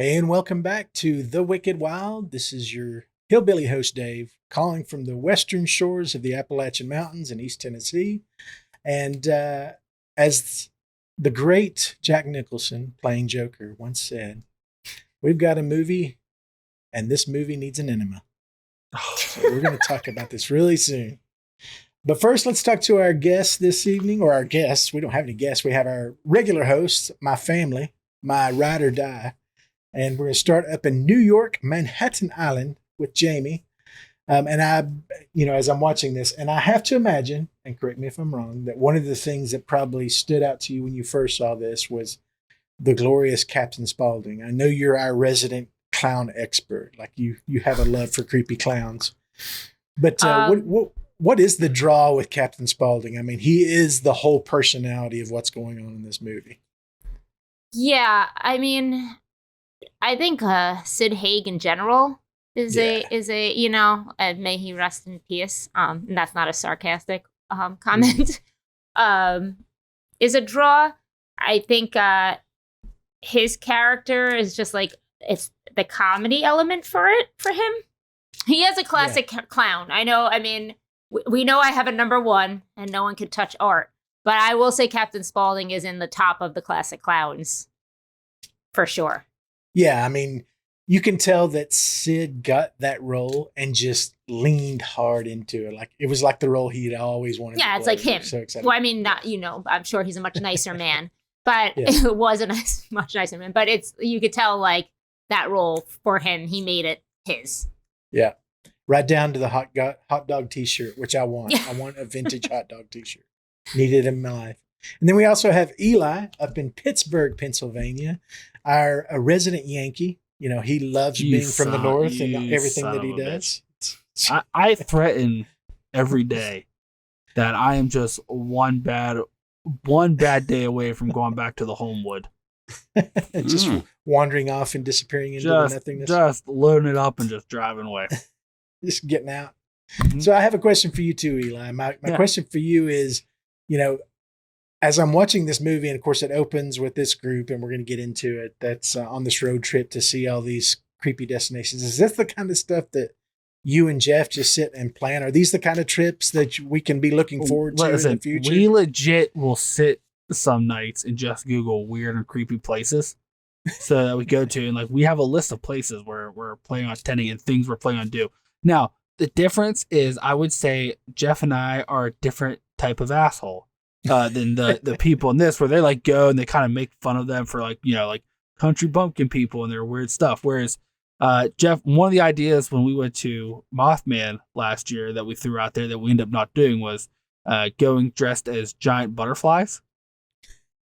Hey, and welcome back to The Wicked Wild. This is your hillbilly host, Dave, calling from the western shores of the Appalachian Mountains in East Tennessee. And as the great Jack Nicholson, playing Joker, once said, we've got a movie, and this movie needs an enema. So we're going to talk about this really soon. But first, let's talk to our guests this evening, or our guests. We don't have any guests. We have our regular hosts, my family, my ride or die. And we're going to start up in New York, Manhattan Island with Jaime. And as I'm watching this, and I have to imagine, and correct me if I'm wrong, that one of the things that probably stood out to you when you first saw this was the glorious Captain Spaulding. I know you're our resident clown expert. Like you have a love for creepy clowns. But what is the draw with Captain Spaulding? I mean, he is the whole personality of what's going on in this movie. Yeah, I mean, I think Sid Haig in general is a and may he rest in peace. And that's not a sarcastic comment. Is a draw. I think his character is just like it's the comedy element for him. He is a classic clown. I know. I mean, we know I have a number one, and no one can touch art. But I will say Captain Spaulding is in the top of the classic clowns for sure. Yeah, I mean, you can tell that Sid got that role and just leaned hard into it. Like it was like the role he'd always wanted to play. Yeah, it's like him. So excited. Well, I mean, not I'm sure he's a much nicer man, but it was a much nicer man. But you could tell like that role for him, he made it his. Yeah, right down to the hot dog T-shirt, which I want. I want a vintage hot dog T-shirt. Needed in my life. And then we also have Eli up in Pittsburgh, Pennsylvania, our resident Yankee. You know, he loves being from the North and everything that he does. I threaten every day that I am just one bad day away from going back to the Homewood. Just wandering off and disappearing into the nothingness. Just loading it up and just driving away. Just getting out. Mm-hmm. So I have a question for you too, Eli. My question for you is, as I'm watching this movie, and of course it opens with this group, and we're going to get into it, that's on this road trip to see all these creepy destinations. Is this the kind of stuff that you and Jeff just sit and plan? Are these the kind of trips that we can be looking forward to in the future? We legit will sit some nights and just Google weird and creepy places so that we go to. And like we have a list of places where we're planning on attending and things we're planning on do. Now, the difference is I would say Jeff and I are a different type of asshole. Than the people in this, where they like go and they kind of make fun of them for like country bumpkin people and their weird stuff. Whereas Jeff, one of the ideas when we went to Mothman last year that we threw out there that we ended up not doing was going dressed as giant butterflies.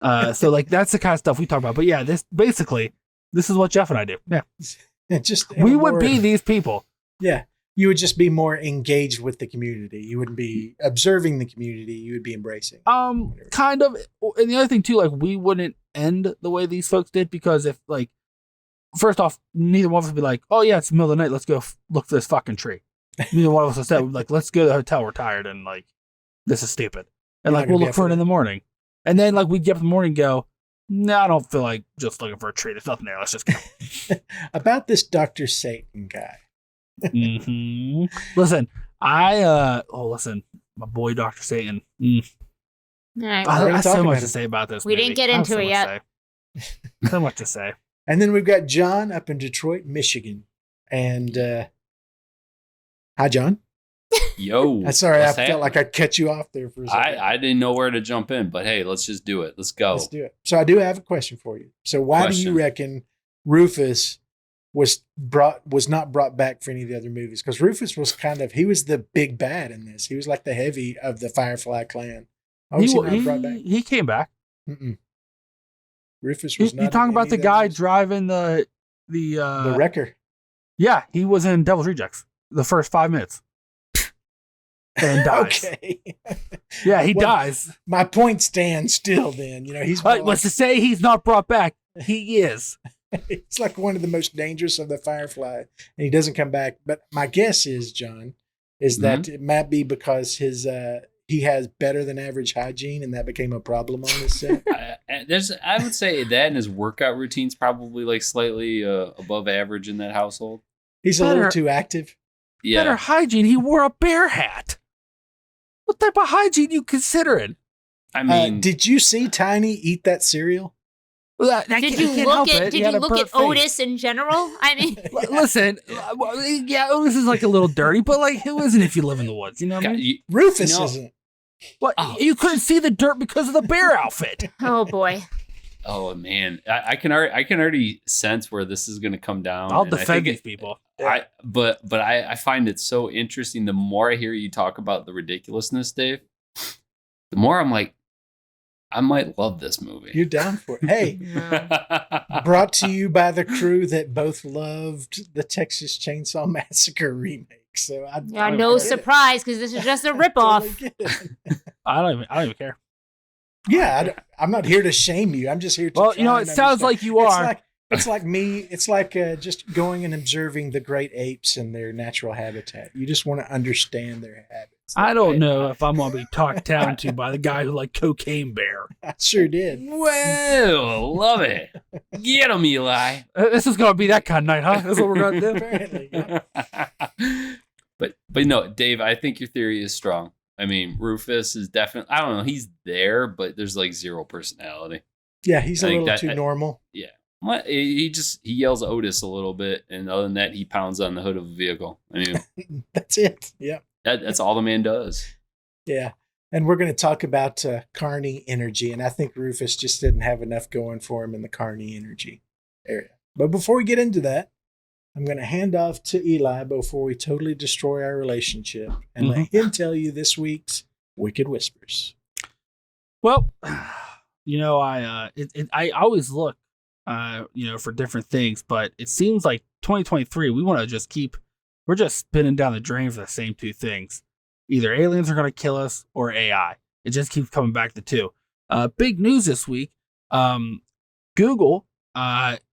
So like that's the kind of stuff we talk about. But yeah, this is what Jeff and I do. Yeah, we would be these people. Yeah. You would just be more engaged with the community. You wouldn't be observing the community. You would be embracing. Kind of. And the other thing too, like we wouldn't end the way these folks did, because if like, first off, neither one of us would be like, oh yeah, it's the middle of the night. Let's go look for this fucking tree. Neither one of us would say, like, let's go to the hotel. We're tired and like, this is stupid. And like, we'll look for it in the morning. And then like we'd get up in the morning and go, no, I don't feel like just looking for a tree. There's nothing there. Let's just go. About this Dr. Satan guy. Mm-hmm. Listen, my boy Dr. Satan. All right, I have so much to say about this. We didn't get into it yet. So much to say. And then we've got John up in Detroit, Michigan. And hi, John. Yo. Sorry, I felt like I'd cut you off there for a second. I didn't know where to jump in, but hey, let's just do it. Let's go. Let's do it. So I do have a question for you. So why do you reckon Rufus was not brought back for any of the other movies? Because Rufus was he was the big bad in this. He was like the heavy of the Firefly clan. He brought back? He came back. Mm-mm. Rufus was not. You talking about the guy driving the wrecker? Yeah, he was in Devil's Rejects the first 5 minutes. And dies. Okay. Yeah, he dies. My point stands still. Then he's. What's to say he's not brought back? He is. It's like one of the most dangerous of the Firefly, and he doesn't come back. But my guess is, John, is that it might be because he has better than average hygiene, and that became a problem on this set. I would say that and his workout routine's probably like slightly above average in that household. He's a little too active. Yeah. Better hygiene. He wore a bear hat. What type of hygiene you considering? I mean, did you see Tiny eat that cereal? Well, Did you look at Otis in general? I mean, listen, yeah, Otis is like a little dirty, but like, who isn't if you live in the woods? You know what I mean? Rufus isn't. What? You couldn't see the dirt because of the bear outfit. Oh boy. Oh man, I can already sense where this is going to come down. I'll defend these people. But I find it so interesting. The more I hear you talk about the ridiculousness, Dave, the more I'm like, I might love this movie. You're down for it. Hey, brought to you by the crew that both loved the Texas Chainsaw Massacre remake. So no surprise, because this is just a ripoff. I don't even care. Yeah, I'm not here to shame you. I'm just here to. Well, you know, it sounds like you are. It's like me. It's like just going and observing the great apes in their natural habitat. You just want to understand their habits. I don't know if I'm going to be talked down to by the guy who liked Cocaine Bear. I sure did. Well, love it. Get him, Eli. This is going to be that kind of night, huh? That's what we're going to do. Apparently. Yeah. But no, Dave, I think your theory is strong. I mean, Rufus is definitely, I don't know, he's there, but there's like zero personality. Yeah, he's a little too normal. Yeah. He yells Otis a little bit, and other than that, he pounds on the hood of a vehicle. I mean, that's it. Yeah. That's all the man does. Yeah. And we're going to talk about Carney energy, and I think Rufus just didn't have enough going for him in the Carney energy area. But before we get into that, I'm going to hand off to Eli before we totally destroy our relationship and let him tell you this week's Wicked Whispers. Well, you know, I always look, for different things, but it seems like 2023, we want to just we're just spinning down the drain for the same two things. Either aliens are going to kill us or AI. It just keeps coming back to two. Big news this week. Google,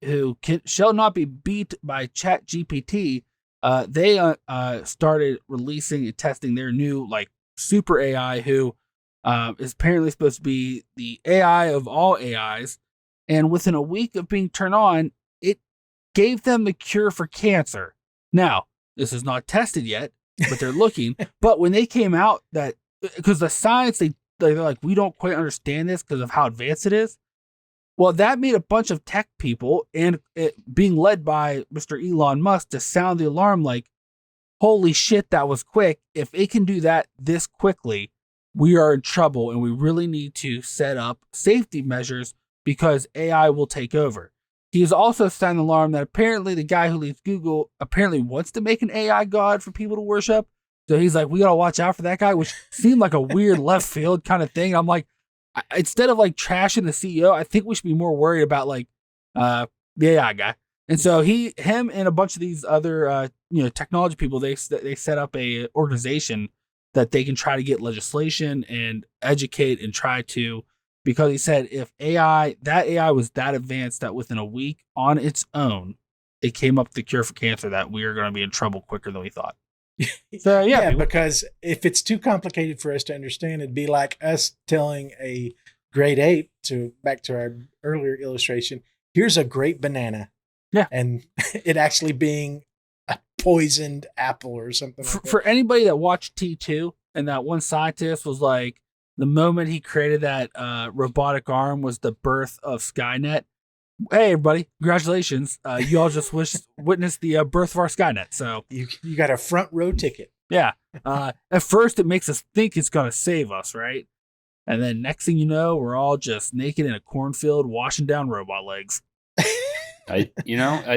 who shall not be beat by ChatGPT, they started releasing and testing their new super AI, who is apparently supposed to be the AI of all AIs. And within a week of being turned on, it gave them the cure for cancer. Now, this is not tested yet, but they're looking. But when they came out, that because the science, they're like, we don't quite understand this because of how advanced it is. Well, that made a bunch of tech people, and it being led by Mr. Elon Musk, to sound the alarm like, holy shit, that was quick. If it can do that this quickly, we are in trouble, and we really need to set up safety measures because AI will take over. He has also sounded the alarm that apparently the guy who leads Google apparently wants to make an AI god for people to worship. So he's like, we got to watch out for that guy, which seemed like a weird left field kind of thing. I'm like, instead of trashing the CEO, I think we should be more worried about the AI guy. And so him and a bunch of these other technology people, they set up a organization that they can try to get legislation and educate and try to, because he said if that AI was that advanced that within a week on its own, it came up with the cure for cancer, that we are going to be in trouble quicker than we thought. So yeah, because if it's too complicated for us to understand, it'd be like us telling a great ape back to our earlier illustration, here's a great banana. Yeah. And it actually being a poisoned apple or something like that. For anybody that watched T2 and that one scientist was like, the moment he created that robotic arm was the birth of Skynet. Hey, everybody, congratulations. You all just witnessed the birth of our Skynet. So you got a front row ticket. Yeah. At first, it makes us think it's going to save us, right? And then next thing you know, we're all just naked in a cornfield washing down robot legs. I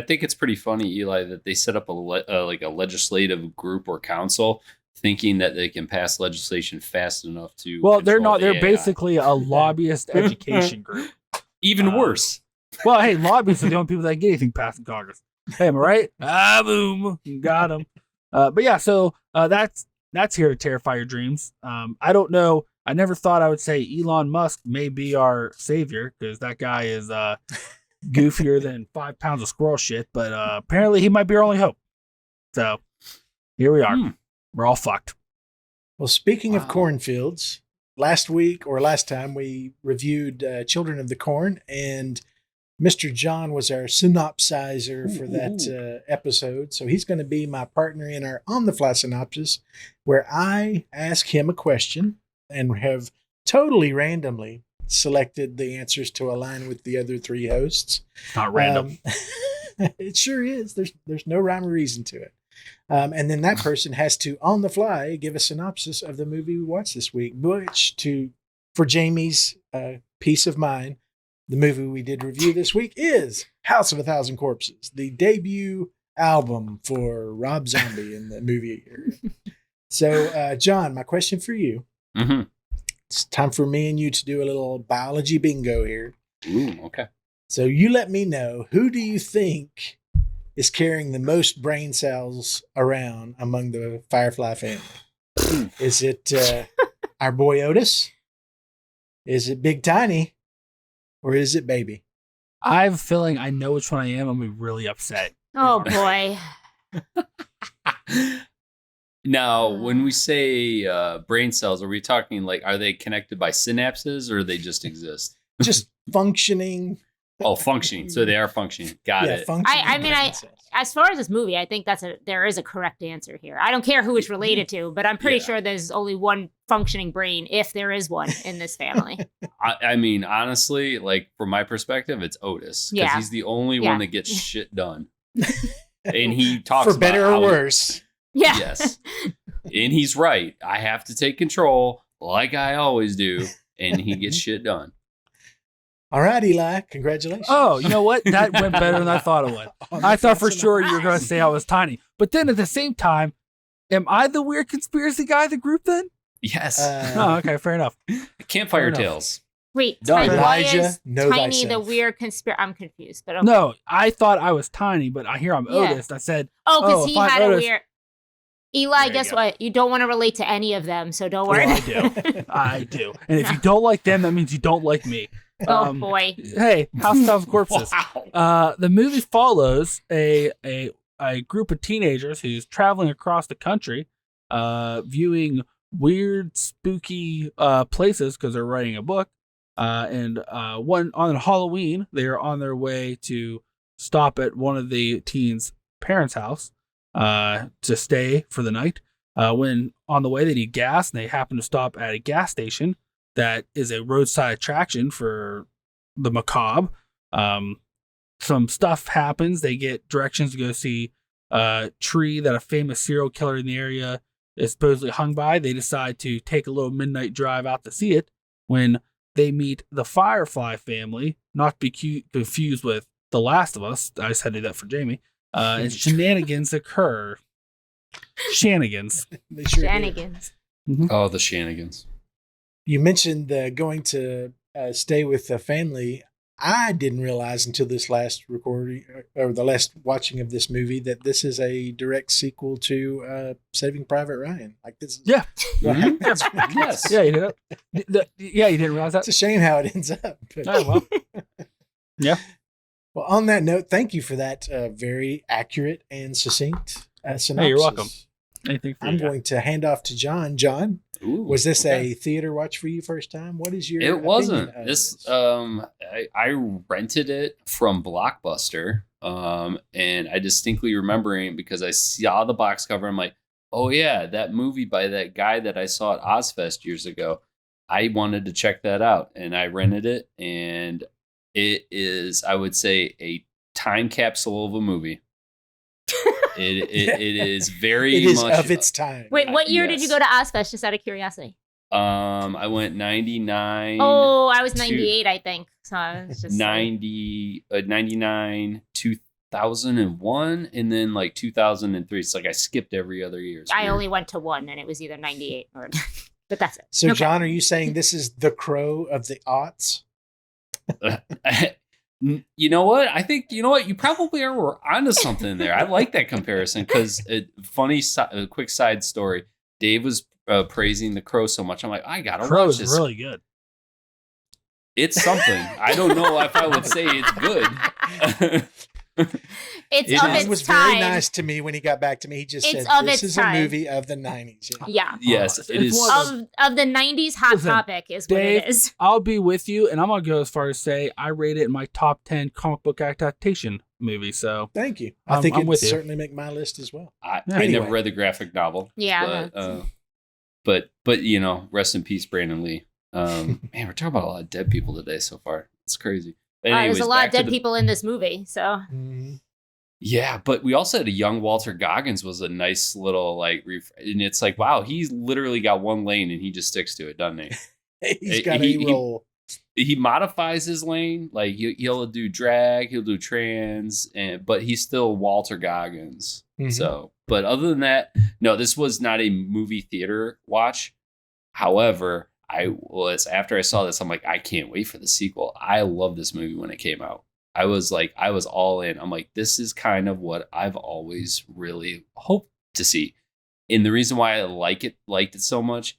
think it's pretty funny, Eli, that they set up a legislative group or council thinking that they can pass legislation fast enough to. Well, they're not. They're AI. Basically a lobbyist education group. Even worse. Well, hey, lobbyists are the only people that get anything passed in Congress. Hey, am I right? Boom, got him. But yeah, so that's here to terrify your dreams. I don't know. I never thought I would say Elon Musk may be our savior, because that guy is goofier than 5 pounds of squirrel shit. But apparently, he might be our only hope. So here we are. We're all fucked. Well, speaking of Wow. cornfields, last week or last time we reviewed Children of the Corn, and Mr. John was our synopsizer for that episode. So he's going to be my partner in our On the Fly Synopsis, where I ask him a question and have totally randomly selected the answers to align with the other three hosts. Not random. It sure is. There's no rhyme or reason to it. And then that person has to, on the fly, give a synopsis of the movie we watched this week, which, for Jamie's peace of mind, the movie we did review this week is House of a Thousand Corpses, the debut album for Rob Zombie in the movie area. So, John, my question for you. Mm-hmm. It's time for me and you to do a little biology bingo here. Ooh, okay. So you let me know, who do you think is carrying the most brain cells around among the Firefly family? Is it our boy Otis? Is it Big Tiny? Or is it Baby? I have a feeling I know which one I am. I'm going to be really upset. Oh boy. Now, when we say brain cells, are we talking like, are they connected by synapses or they just exist? Just functioning. Oh, functioning. So they are functioning. Got it. Functioning I mean, brain cells. As far as this movie, I think there is a correct answer here. I don't care who it's related to, but I'm pretty Yeah. sure there's only one functioning brain, if there is one, in this family. I mean, honestly, like from my perspective, it's Otis. Because Yeah. he's the only Yeah. one that gets shit done. And he talks For better about or how worse. Yeah. Yes. And he's right. I have to take control like I always do. And he gets shit done. All right, Eli. Congratulations. Oh, you know what? That went better than I thought it would. On I the thought Fly for sure you were going to Synopsis. say I was tiny. But then at the same time, am I the weird conspiracy guy of the group then? Yes. Oh, okay. Fair enough. Campfire fair enough. Tales. Wait, Done. Tiny, why Elijah, is know Tiny the thyself. weird conspiracy? I'm confused, but okay. No, I thought I was tiny, but I hear I'm Yeah. Otis. I said, Oh, because Oh, he if I'm had a Otis- weird. Eli, you guess go. what? You don't want to relate to any of them, so don't worry. well, I do. I do. And if you don't like them, that means you don't like me. Oh boy. Hey, House of Thousand Corpses. Wow. The movie follows a group of teenagers who's traveling across the country, viewing weird, spooky places because they're writing a book. And one on Halloween, they are on their way to stop at one of the teens' parents' house to stay for the night. When on the way they need gas, and they happen to stop at a gas station that is a roadside attraction for the macabre. Some stuff happens. They get directions to go see a tree that a famous serial killer in the area is supposedly hung by. They decide to take a little midnight drive out to see it when they meet the Firefly family, not to be confused with The Last of Us. I just had to do that for Jamie. And shenanigans occur. Shenanigans. They sure do. Shenanigans. Oh, the shenanigans. You mentioned going to stay with the family. I didn't realize until this last recording or the last watching of this movie that this is a direct sequel to Saving Private Ryan. Like this is Yeah. Mhm. It's Yes. Yeah, you did. Yeah, you didn't realize that. a shame how it ends up. But, Oh, well. well, on that note, thank you for that very accurate and succinct synopsis. Hey, you're welcome. Anything for I'm you? going to hand off to John. John, Ooh, was this okay. a theater watch for you first time? What is your It wasn't. opinion of This I rented it from Blockbuster. And I distinctly remembering because I saw the box cover. I'm like, oh yeah, that movie by that guy that I saw at Ozfest years ago. I wanted to check that out, and I rented it, and it is, I would say, a time capsule of a movie. It is very It is much of its time. Wait, what year did you Yes. go to Ozfest? Just out of curiosity. I went 99. Oh, I was 98, I think. So I was just 99, 2001, and then like 2003. It's like I skipped every other year. It's I weird. only went to one, and it was either 98 or. But that's it. So, Okay. John, are you saying this is the Crow of the aughts? You know what? I think you know what. You probably are onto something there. I like that comparison because a quick side story. Dave was praising The Crow so much. I'm like, I gotta Crow watch is this. really good. It's something. I don't know if I would say it's good. It's It of is. He was its time. very nice to me when he got back to me. He just It's said, of "This its is time. a movie of the '90s." Yeah. Yeah. Yes, it it's is. one of those- Of the 90s hot Listen, topic is what Dave, it is. I'll be with you, and I'm gonna go as far as say I rate it in my top 10 comic book adaptation movie. So Thank you. I I'm think it with you. certainly make my list as well. I Anyway. never read the graphic novel. Yeah. But you know, rest in peace, Brandon Lee. Man, we're talking about a lot of dead people today so far. It's crazy. But There's anyways, a lot back of to dead the- people in this movie, so Mhm. Yeah, but we also had a young Walter Goggins was a nice little like, and it's like, wow, he's literally got one lane and he just sticks to it, doesn't he? He's got He- a role. He modifies his lane, like he'll do drag, he'll do trans, but he's still Walter Goggins. Mhm. So, but other than that, no, this was not a movie theater watch. However, after I saw this, I'm like, I can't wait for the sequel. I love this movie when it came out. I was all in. I'm like, this is kind of what I've always really hoped to see. And the reason why I liked it so much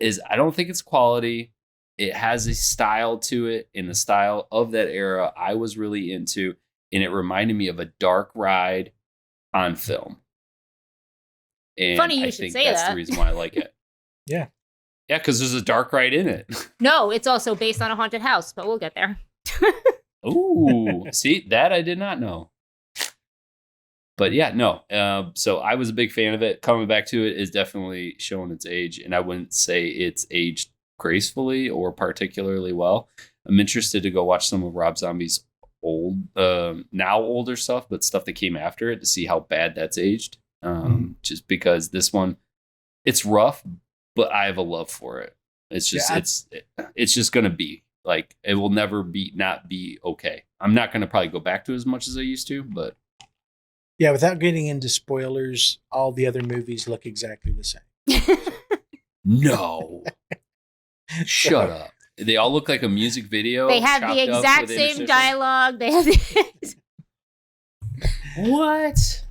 is I don't think it's quality. It has a style to it, in the style of that era I was really into, and it reminded me of a dark ride on film. And Funny you I should think say that's that. the reason why I like it. Yeah. Yeah, because there's a dark ride in it. no, it's also based on a haunted house, but we'll get there. Ooh, see, that I did not know. But yeah, no. So I was a big fan of it. Coming back to it is definitely showing its age, and I wouldn't say it's aged gracefully or particularly well. I'm interested to go watch some of Rob Zombie's now older stuff, but stuff that came after it to see how bad that's aged. Just because this one, it's rough, but I have a love for it. It's just it's just gonna be like, it will never not be okay. I'm not gonna probably go back to as much as I used to, but Yeah, without getting into spoilers, all the other movies look exactly the same. no. Shut up. They all look like a music video. They have chopped the up exact with same interstitials. dialogue. They have the What?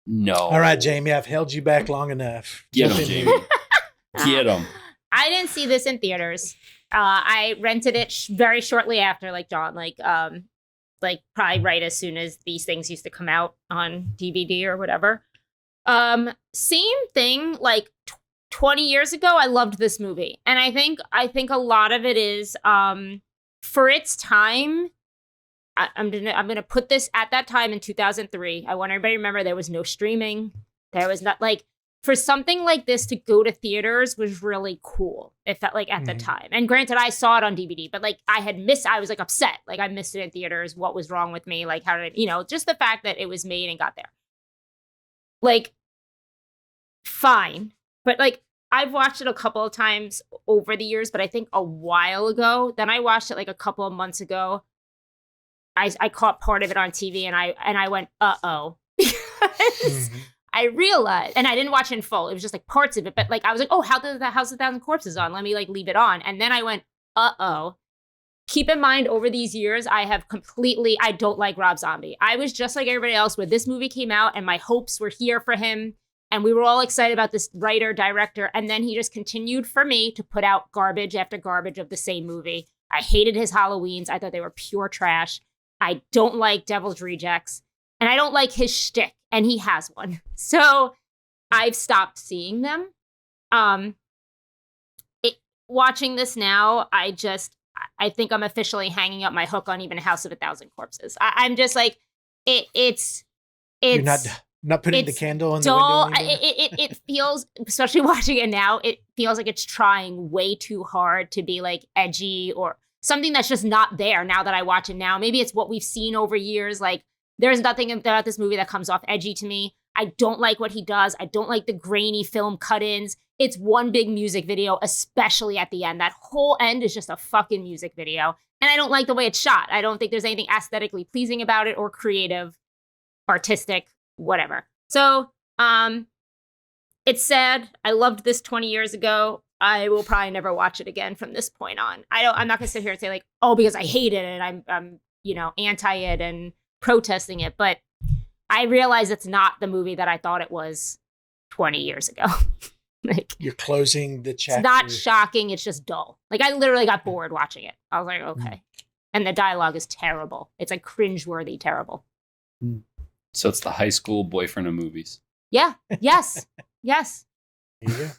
No. All right, Jamie, I've held you back long enough. Get Jump him, in Jamie. here. Get him. I didn't see this in theaters. I rented it very shortly after, like John, like probably right as soon as these things used to come out on DVD or whatever. Same thing, like 20 years ago, I loved this movie. And I think a lot of it is for its time. I'm gonna put this at that time in 2003. I want everybody to remember there was no streaming. There was not, like, for something like this to go to theaters was really cool. It felt like at the time. And granted, I saw it on DVD, but like I was like upset. Like I missed it in theaters. What was wrong with me? Like, how did just the fact that it was made and got there. Like, fine. But like, I've watched it a couple of times over the years, but I think a while ago, then I watched it like a couple of months ago. I caught part of it on TV and I went, uh-oh. I realized, and I didn't watch it in full. It was just like parts of it, but like I was like, oh, House of a Thousand Corpses on? Let me like leave it on. And then I went, uh-oh. Keep in mind, over these years, I don't like Rob Zombie. I was just like everybody else when this movie came out and my hopes were here for him. And we were all excited about this writer, director. And then he just continued for me to put out garbage after garbage of the same movie. I hated his Halloweens. I thought they were pure trash. I don't like Devil's Rejects. And I don't like his shtick. And he has one. So I've stopped seeing them. Watching this now, I think I'm officially hanging up my hook on even House of a Thousand Corpses. I'm just like, it's You're not putting the candle in the dull. window anymore? It feels, especially watching it now, it feels like it's trying way too hard to be like edgy or something that's just not there now that I watch it now. Maybe it's what we've seen over years. Like, there's nothing about this movie that comes off edgy to me. I don't like what he does. I don't like the grainy film cut-ins. It's one big music video, especially at the end. That whole end is just a fucking music video. And I don't like the way it's shot. I don't think there's anything aesthetically pleasing about it or creative, artistic, whatever. So, it's sad. I loved this 20 years ago. I will probably never watch it again from this point on. I'm not gonna sit here and say like, oh, because I hate it and I'm anti it and protesting it. But I realize it's not the movie that I thought it was 20 years ago. Like, You're closing the chapter. it's not shocking. It's just dull. Like, I literally got bored watching it. I was like, okay. And the dialogue is terrible. It's like cringeworthy terrible. So it's the high school boyfriend of movies. Yeah. Yes. Yes. There you go.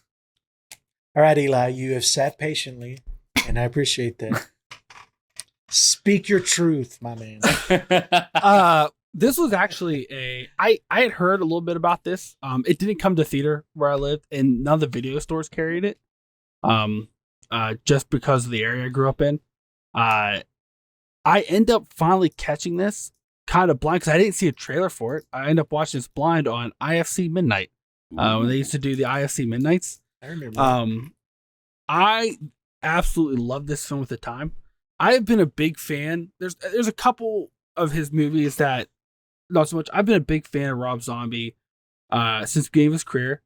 All right, Eli, you have sat patiently, and I appreciate that. Speak your truth, my man. This was actually I had heard a little bit about this. It didn't come to theater where I lived, and none of the video stores carried it. Just because of the area I grew up in. I end up finally catching this kind of blind because I didn't see a trailer for it. I end up watching this blind on IFC Midnight. When they used to do the IFC Midnights. I remember. I absolutely love this film at the time. I have been a big fan. There's a couple of his movies that not so much. I've been a big fan of Rob Zombie since the beginning of his career.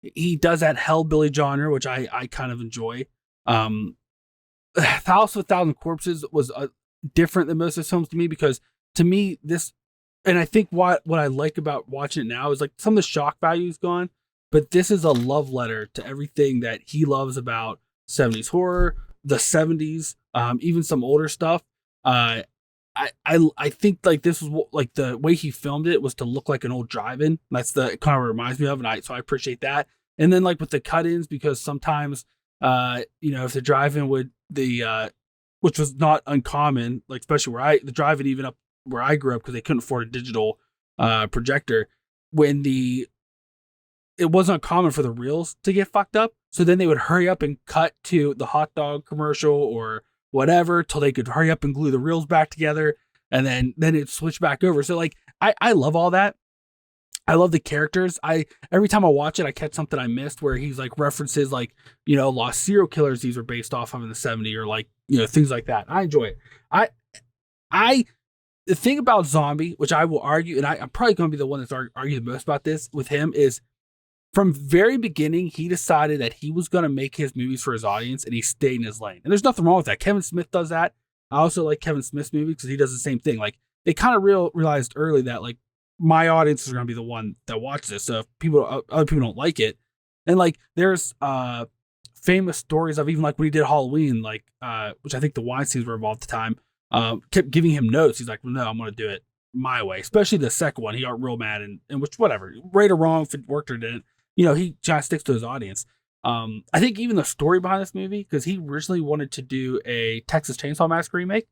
He does that hellbilly genre, which I kind of enjoy. House of a Thousand Corpses was different than most of his films to me because to me this, and I think what I like about watching it now is like some of the shock value is gone, but this is a love letter to everything that he loves about 70s horror, the 70s, even some older stuff. I think like this was like the way he filmed it was to look like an old drive-in. That's the kind of what it reminds me of, and so I appreciate that. And then like with the cut-ins, because sometimes if the drive-in would which was not uncommon, like especially the drive-in even up where I grew up because they couldn't afford a digital projector, when it wasn't uncommon for the reels to get fucked up. So then they would hurry up and cut to the hot dog commercial or whatever till they could hurry up and glue the reels back together, and then it'd switch back over. So like I love all that. I love the characters. Every time I watch it, I catch something I missed where he's like references like, lost serial killers these were based off of in the 70s or like, things like that. I enjoy it. The thing about Zombie, which I will argue, and I'm probably going to be the one that's argued the most about this with him, is from very beginning, he decided that he was going to make his movies for his audience, and he stayed in his lane. And there's nothing wrong with that. Kevin Smith does that. I also like Kevin Smith's movies because he does the same thing. Like they kind of realized early that like my audience is going to be the one that watch this. So if other people don't like it, and like there's famous stories of even like when he did Halloween, like which I think the Weinsteins were involved at the time, kept giving him notes. He's like, well, no, I'm going to do it my way. Especially the second one, he got real mad and which whatever, right or wrong, if it worked or didn't. He kind of sticks to his audience. I think even the story behind this movie, because he originally wanted to do a Texas Chainsaw Massacre remake,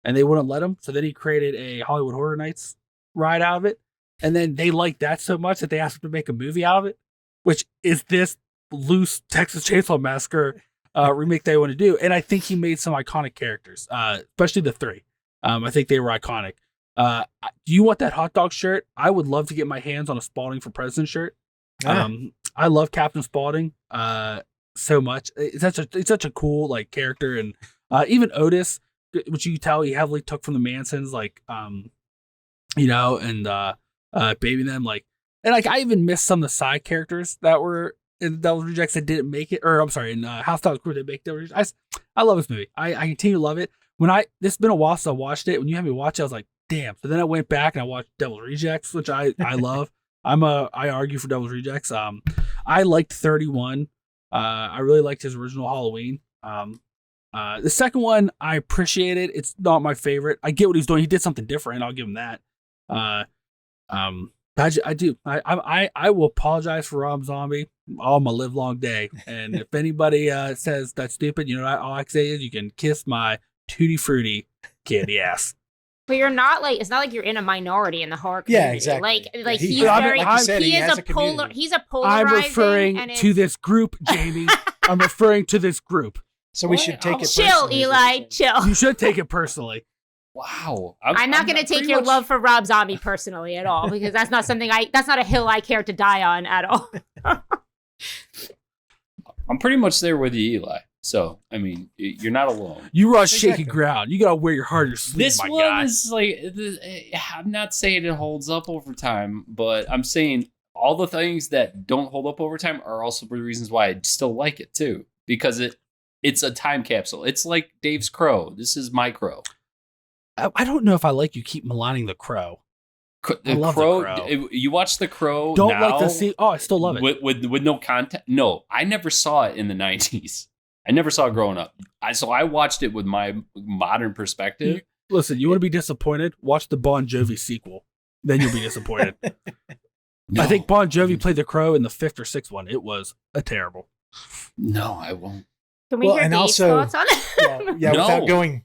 and they wouldn't let him. So then he created a Hollywood Horror Nights ride out of it. And then they liked that so much that they asked him to make a movie out of it, which is this loose Texas Chainsaw Massacre remake they want to do. And I think he made some iconic characters, especially the three. I think they were iconic. Do you want that hot dog shirt? I would love to get my hands on a Spalding for President shirt. I love Captain Spaulding so much. It's such a cool like character, and even Otis, which you can tell he heavily took from the Mansons, like and babying them, like, and like I even missed some of the side characters that were in Devil's Rejects that didn't make it, or I'm sorry, in House Dogs Crew didn't make Devil's Rejects. I love this movie. I continue to love it. This has been a while since I watched it. When you had me watch it, I was like, damn. So then I went back and I watched Devil's Rejects, which I love. I argue for Devil's Rejects. I liked 31. I really liked his original Halloween. The second one, I appreciate it. It's not my favorite. I get what he's doing. He did something different. I'll give him that. I do. I will apologize for Rob Zombie all my live long day. And if anybody says that's stupid, all I can say is you can kiss my tutti frutti candy ass. But you're not like, it's not like you're in a minority in the horror community. Yeah, exactly. Like He- he's like very, you said, he he is has a a community. he's a polarizing. I'm referring to this group, Jamie. I'm referring to this group. So we should take it Chill, personally, is what Eli, you're saying. chill. You should take it personally. Wow. I'm not going to take your love for Rob Zombie personally at all, because that's not something that's not a hill I care to die on at all. I'm pretty much there with you, Eli. So, I mean, you're not alone. You were on shaky Exactly. ground. You gotta wear your heart on your sleeve, This my one guy. is like, I'm not saying it holds up over time, but I'm saying all the things that don't hold up over time are also the reasons why I still like it too, because it's a time capsule. It's like Dave's Crow. This is my Crow. I don't know if I like you keep maligning the Crow. I love The Crow. You watch The Crow. Don't now like the scene. Oh, I still love it. with no content. No, I never saw it in the 90s. I never saw it growing up. So I watched it with my modern perspective. Listen, you want to be disappointed? Watch the Bon Jovi sequel. then you'll be disappointed. No. I think Bon Jovi played the Crow in the 5th or 6th one. It was terrible. No, I won't. Can we Well, hear and Dave's also- thoughts on it? Yeah, No. without going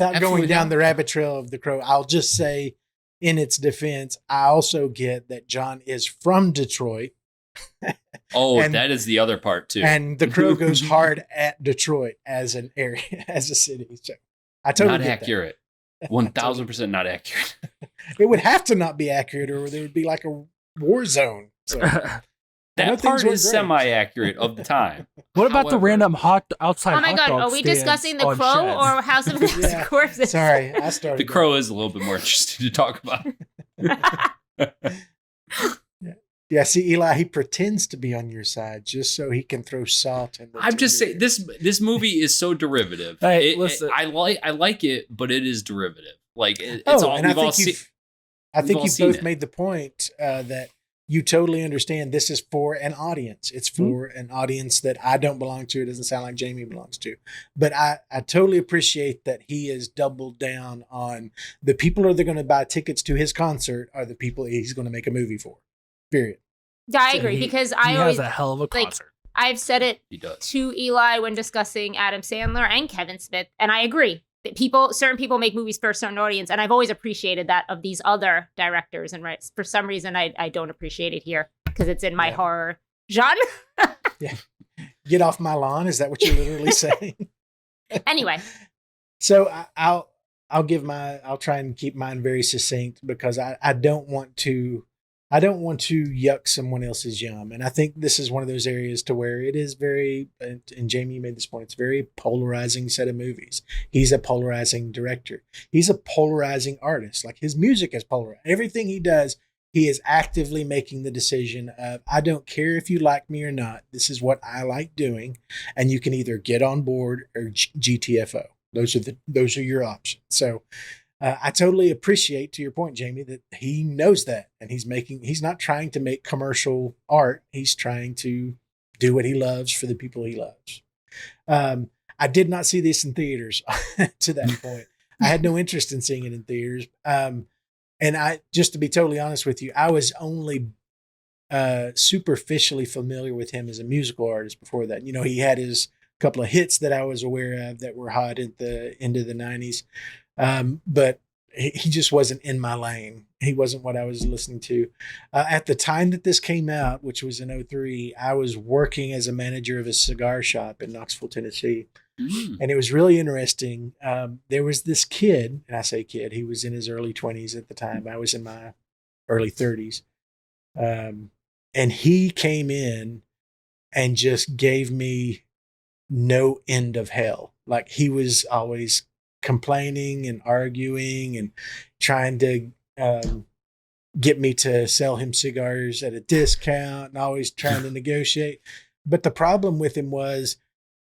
Absolutely down not. the rabbit trail of the Crow, I'll just say, in its defense, I also get that John is from Detroit, Oh, And- that is the other part too. and the Crow goes hard at Detroit as an area, as a city. So I totally Not get accurate. 1000% not accurate. that. It would have to not be accurate, or there would be like a war zone. So I know That things part weren't is great. semi-accurate of the time. What about the However- random outside Oh my hot god, dog are we stands discussing The on Crow sheds? or House of Yeah. Corpses? Sorry, I started. The Crow is a little bit more interesting to talk about. Yeah, see, Eli, he pretends to be on your side just so he can throw salt in. I'm just saying this movie is so derivative. Hey, listen. I like it, but it is derivative. Like it's all and I we've all think seen. I think all you've seen both it. made the point that you totally understand this is for an audience. It's for an audience that I don't belong to. It doesn't sound like Jaime belongs to. But I totally appreciate that he has doubled down on the people who are going to buy tickets to his concert are the people he's going to make a movie for. Period. Yeah, I So agree he- because He I has always a hell of a concert. I've said it He does. to Eli when discussing Adam Sandler and Kevin Smith, and I agree that certain people make movies for a certain audience, and I've always appreciated that of these other directors. And right, for some reason, I don't appreciate it here because it's in my Yeah. horror genre. Get off my lawn. Is that what you're literally saying? Anyway, So I'll try and keep mine very succinct because I don't want to yuck someone else's yum. And I think this is one of those areas to where it is very, and Jaime made this point, it's a very polarizing set of movies. He's a polarizing director. He's a polarizing artist. Like his music is polarizing. Everything he does, he is actively making the decision of, I don't care if you like me or not. This is what I like doing. And you can either get on board or GTFO. Those are your options. So I totally appreciate, to your point, Jaime, that he knows that, and he's not trying to make commercial art. He's trying to do what he loves for the people he loves. I did not see this in theaters to that point. I had no interest in seeing it in theaters. And just to be totally honest with you, I was only superficially familiar with him as a musical artist before that. You know, he had his couple of hits that I was aware of that were hot at the end of the 90s. But he just wasn't in my lane. He wasn't what I was listening to. At the time that this came out, which was in 2003, I was working as a manager of a cigar shop in Knoxville, Tennessee. And it was really interesting. There was this kid, and I say kid, he was in his early 20s at the time. I was in my early 30s. And he came in and just gave me no end of hell. Like he was always complaining and arguing and trying to get me to sell him cigars at a discount and always trying to negotiate. But the problem with him was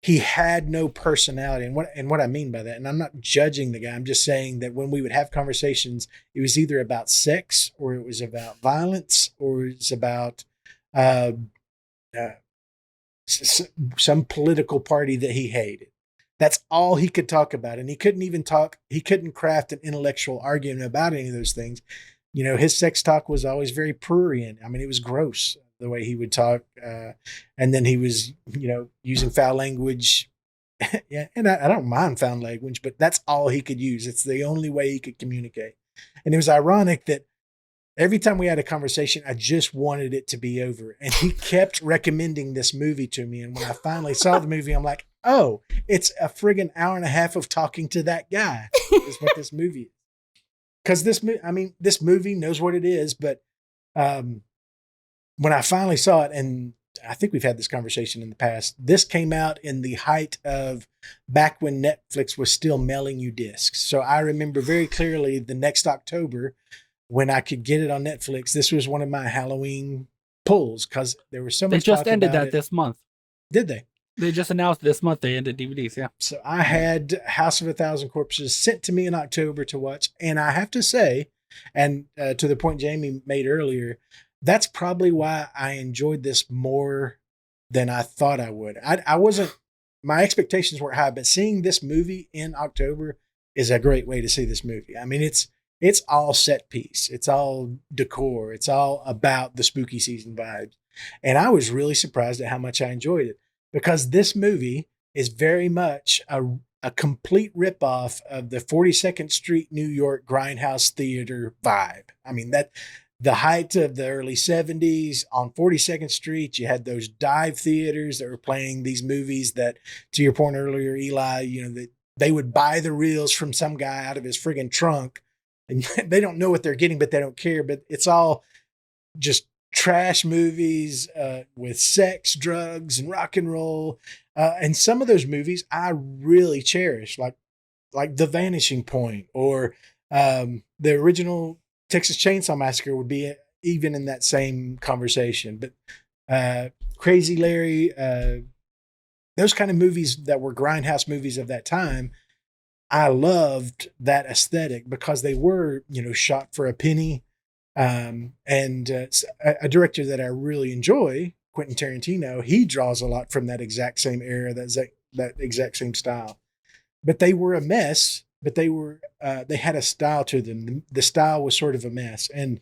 he had no personality. And what I mean by that, and I'm not judging the guy, I'm just saying that when we would have conversations, it was either about sex or it was about violence or it was about some political party that he hated. That's all he could talk about. And he couldn't craft an intellectual argument about any of those things. You know, his sex talk was always very prurient. I mean, it was gross the way he would talk. And then he was, using foul language. Yeah. And I don't mind foul language, but that's all he could use. It's the only way he could communicate. And it was ironic that every time we had a conversation, I just wanted it to be over. And he kept recommending this movie to me. And when I finally saw the movie, I'm like, oh, it's a friggin' hour and a half of talking to that guy is what this movie is. Because this movie knows what it is. But when I finally saw it, and I think we've had this conversation in the past, this came out in the height of back when Netflix was still mailing you discs. So I remember very clearly the next October when I could get it on Netflix. This was one of my Halloween pulls because there was so much. They just talk ended about that it. this month. Did they? They just announced this month they ended DVDs. Yeah. So I had House of a Thousand Corpses sent to me in October to watch. And I have to say, and to the point Jaime made earlier, that's probably why I enjoyed this more than I thought I would. I wasn't, my expectations were high, but seeing this movie in October is a great way to see this movie. I mean, It's all set piece. It's all decor. It's all about the spooky season vibes. And I was really surprised at how much I enjoyed it, because this movie is very much a complete ripoff of the 42nd Street, New York Grindhouse Theater vibe. I mean, that the height of the early 70s on 42nd Street, you had those dive theaters that were playing these movies that, to your point earlier, Eli, that they would buy the reels from some guy out of his friggin' trunk, and they don't know what they're getting, but they don't care. But it's all just trash movies with sex, drugs, and rock and roll. And some of those movies I really cherish, like The Vanishing Point, or the original Texas Chainsaw Massacre would be even in that same conversation. But Crazy Larry, those kind of movies that were grindhouse movies of that time, I loved that aesthetic because they were, shot for a penny. And a director that I really enjoy, Quentin Tarantino, he draws a lot from that exact same era, that exact same style. But they were a mess, but they had a style to them. The style was sort of a mess. And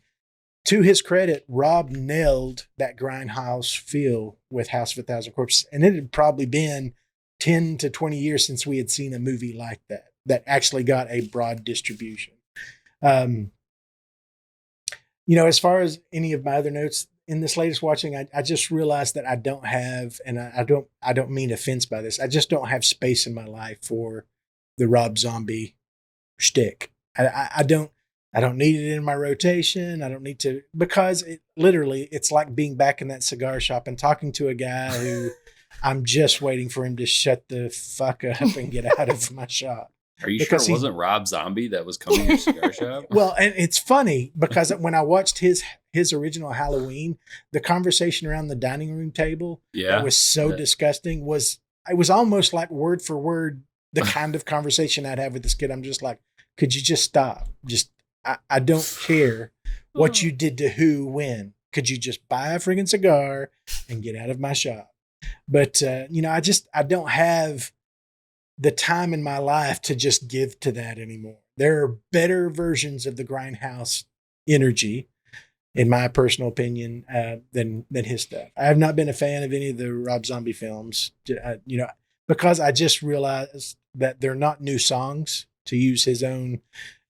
to his credit, Rob nailed that grindhouse feel with House of a Thousand Corpses. And it had probably been 10 to 20 years since we had seen a movie like that actually got a broad distribution. As far as any of my other notes in this latest watching, I just realized that I don't have, and I don't mean offense by this, I just don't have space in my life for the Rob Zombie shtick. I don't need it in my rotation. I don't need to, because it's like being back in that cigar shop and talking to a guy who I'm just waiting for him to shut the fuck up and get out of my shop. Are you sure it wasn't Rob Zombie that was coming to your cigar shop? Well, and it's funny because when I watched his original Halloween, the conversation around the dining room table that was so disgusting it was almost like word for word the kind of conversation I'd have with this kid. I'm just like, could you just stop? I don't care what you did to who, when. Could you just buy a friggin' cigar and get out of my shop? But, I don't have the time in my life to just give to that anymore. There are better versions of the grindhouse energy, in my personal opinion, than his stuff. I have not been a fan of any of the Rob Zombie films, because I just realized that they're not new songs, to use his own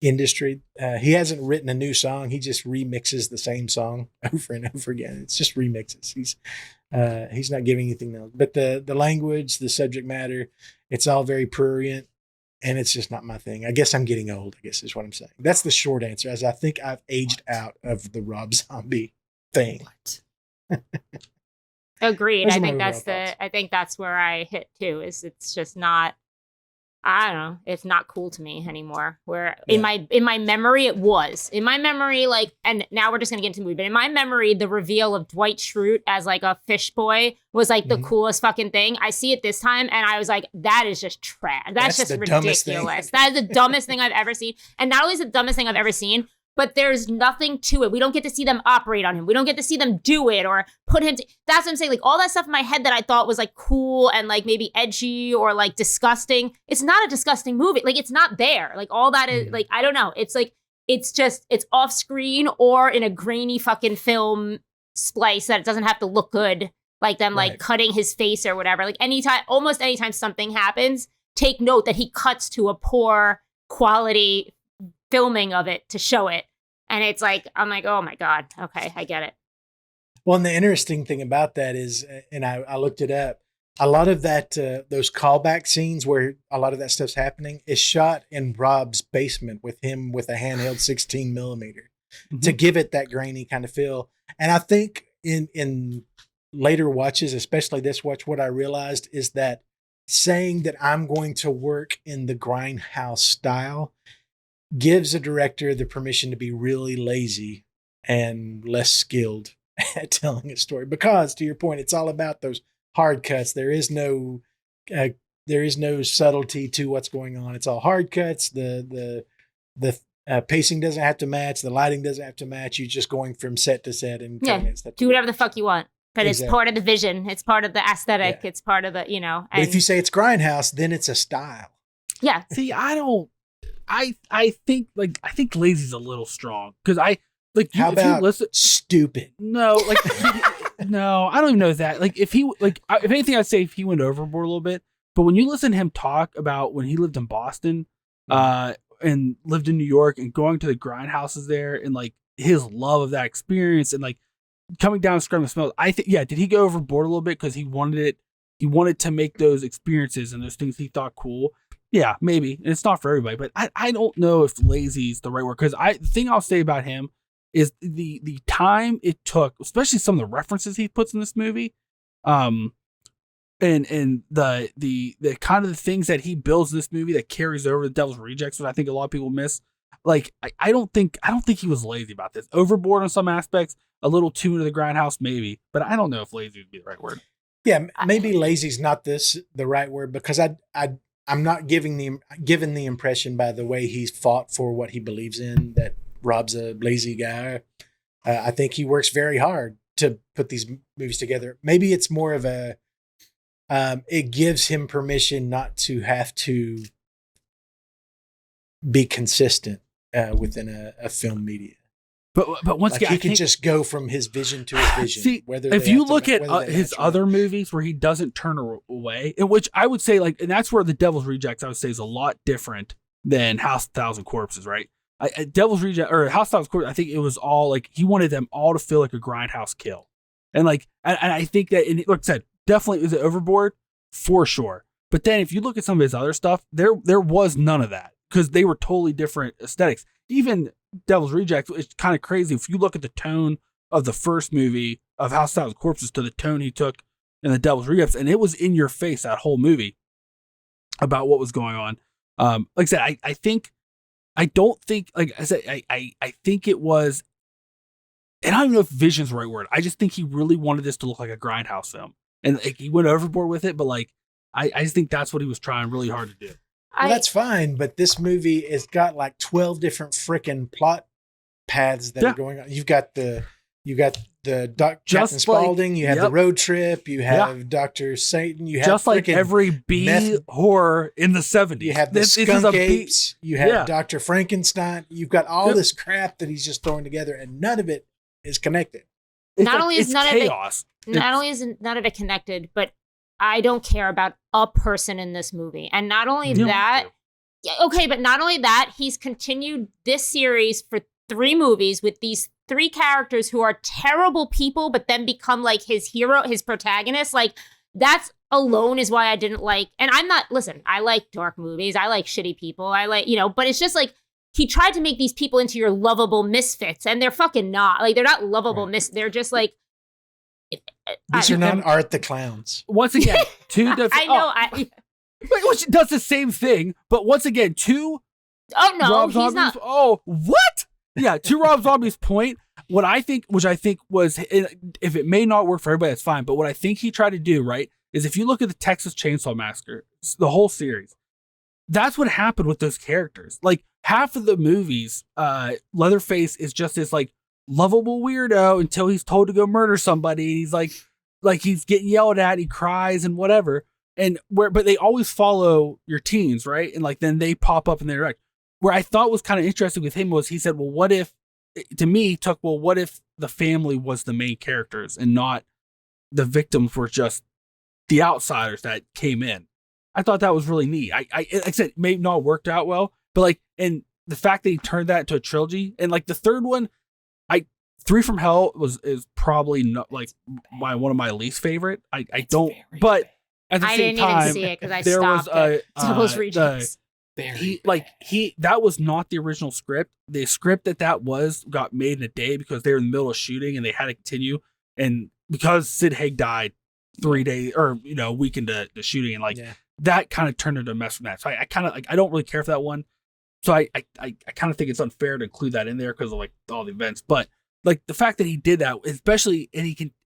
industry. He hasn't written a new song. He just remixes the same song over and over again. It's just remixes. He's not giving anything else. But the language, the subject matter, it's all very prurient, and it's just not my thing. I guess I'm getting old, I guess is what I'm saying. That's the short answer, as I think I've aged out of the Rob Zombie thing. Agreed. I think that's where I hit too, is it's just not, I don't know, it's not cool to me anymore. Where in my memory it was. In my memory, and now we're just gonna get into the movie, but in my memory, the reveal of Dwight Schrute as a fish boy was the coolest fucking thing. I see it this time and I was like, that is just trash. That's just ridiculous. That is the dumbest thing I've ever seen. And not only is it the dumbest thing I've ever seen, but there's nothing to it. We don't get to see them operate on him. We don't get to see them do it or put him that's what I'm saying. All that stuff in my head that I thought was cool and maybe edgy or disgusting. It's not a disgusting movie. It's not there. All that is I don't know. It's it's off screen or in a grainy fucking film splice that it doesn't have to look good. Cutting his face or whatever. Almost anytime something happens, take note that he cuts to a poor quality filming of it to show it. And it's I'm oh my God. Okay, I get it. Well, and the interesting thing about that is, and I looked it up, a lot of that, those callback scenes where a lot of that stuff's happening is shot in Rob's basement with him with a handheld 16 millimeter to give it that grainy kind of feel. And I think in later watches, especially this watch, what I realized is that saying that I'm going to work in the grindhouse style gives a director the permission to be really lazy and less skilled at telling a story. Because, to your point, it's all about those hard cuts. There is no subtlety to what's going on. It's all hard cuts. The pacing doesn't have to match. The lighting doesn't have to match. You're just going from set to set and do whatever the fuck you want. But exactly. It's part of the vision. It's part of the aesthetic. Yeah. It's part of the, And but if you say it's grindhouse, then it's a style. Yeah. See, I think lazy's a little strong because How if about you listen, stupid? no, like no, I don't even know that. Like if anything, I'd say if he went overboard a little bit. But when you listen to him talk about when he lived in Boston, and lived in New York and going to the grindhouses there and like his love of that experience and like coming down and scrubbing the smells, I think, did he go overboard a little bit because he wanted to make those experiences and those things he thought cool? Yeah, maybe. And it's not for everybody, but I don't know if lazy is the right word because the thing I'll say about him is the time it took, especially some of the references he puts in this movie, and the kind of the things that he builds in this movie that carries over the Devil's Rejects, that I think a lot of people miss. Like I don't think he was lazy about this. Overboard on some aspects, a little too into the grindhouse, maybe, but I don't know if lazy would be the right word. Yeah, maybe lazy's not the right word because I'm not given the impression by the way he's fought for what he believes in that Rob's a lazy guy. I think he works very hard to put these movies together. Maybe it's more of a it gives him permission not to have to be consistent within a film media. But once again, he can just go from his vision to his vision. See, if you look at his other movies where he doesn't turn away, in which I would say and that's where the Devil's Rejects I would say is a lot different than House of 1,000 Corpses, right? Devil's Reject or House of 1,000 Corpses, I think it was all like he wanted them all to feel like a grindhouse kill, and I think that, and like I said, definitely is it overboard for sure. But then if you look at some of his other stuff, there was none of that because they were totally different aesthetics. Even Devil's Rejects, it's kind of crazy. If you look at the tone of the first movie of House of 1,000 Corpses to the tone he took in the Devil's Rejects, and it was in your face that whole movie about what was going on. Like I said, I think it was, and I don't know if vision's the right word. I just think he really wanted this to look like a grindhouse film, and like, he went overboard with it. But like, I just think that's what he was trying really hard to do. Well, that's fine, but this movie has got like 12 different freaking plot paths that are going on. You got the Captain Spaulding, you have the road trip, you have Dr. Satan, you have just like every B horror in the 70s. You have the skunk apes, you have Dr. Frankenstein. You've got all this crap that he's just throwing together, and none of it is connected. Not only is none of it connected, but I don't care about a person in this movie. And not only that, but not only that, he's continued this series for 3 movies with these 3 characters who are terrible people, but then become like his hero, his protagonist. Like, that's alone is why I didn't like, and I like dark movies. I like shitty people. I like, but it's just like, he tried to make these people into your lovable misfits, and they're fucking not. Like, they're not lovable they're just like, these are not Art the Clowns. Once again, 2 different. I know. Which does the same thing, but once again, 2. Oh no, Rob he's Zombies. not. Oh, what? Yeah, to Rob Zombie's point, which I think was, if it may not work for everybody, that's fine. But what I think he tried to do, right, is if you look at the Texas Chainsaw Massacre, the whole series, that's what happened with those characters. Like, half of the movies, Leatherface is just this like lovable weirdo until he's told to go murder somebody. He's like he's getting yelled at, he cries and whatever. But they always follow your teens, right? And like, then they pop up and they direct. Where I thought was kind of interesting with him was he said, well, what if the family was the main characters and not the victims were just the outsiders that came in? I thought that was really neat. I like I said, it may not worked out well, but like, and the fact that he turned that into a trilogy, and like the third one, 3 from Hell is probably not like one of my least favorite. I don't, but at the same time, I didn't even see it because I stopped at Devil's Rejects. That was not the original script. The script that got made in a day because they were in the middle of shooting and they had to continue. And because Sid Haig died 3 days or a week into the shooting, and that kind of turned into a mess from that. So I kind of I don't really care for that one. So I kind of think it's unfair to include that in there because of like all the events. But like the fact that he did that, especially,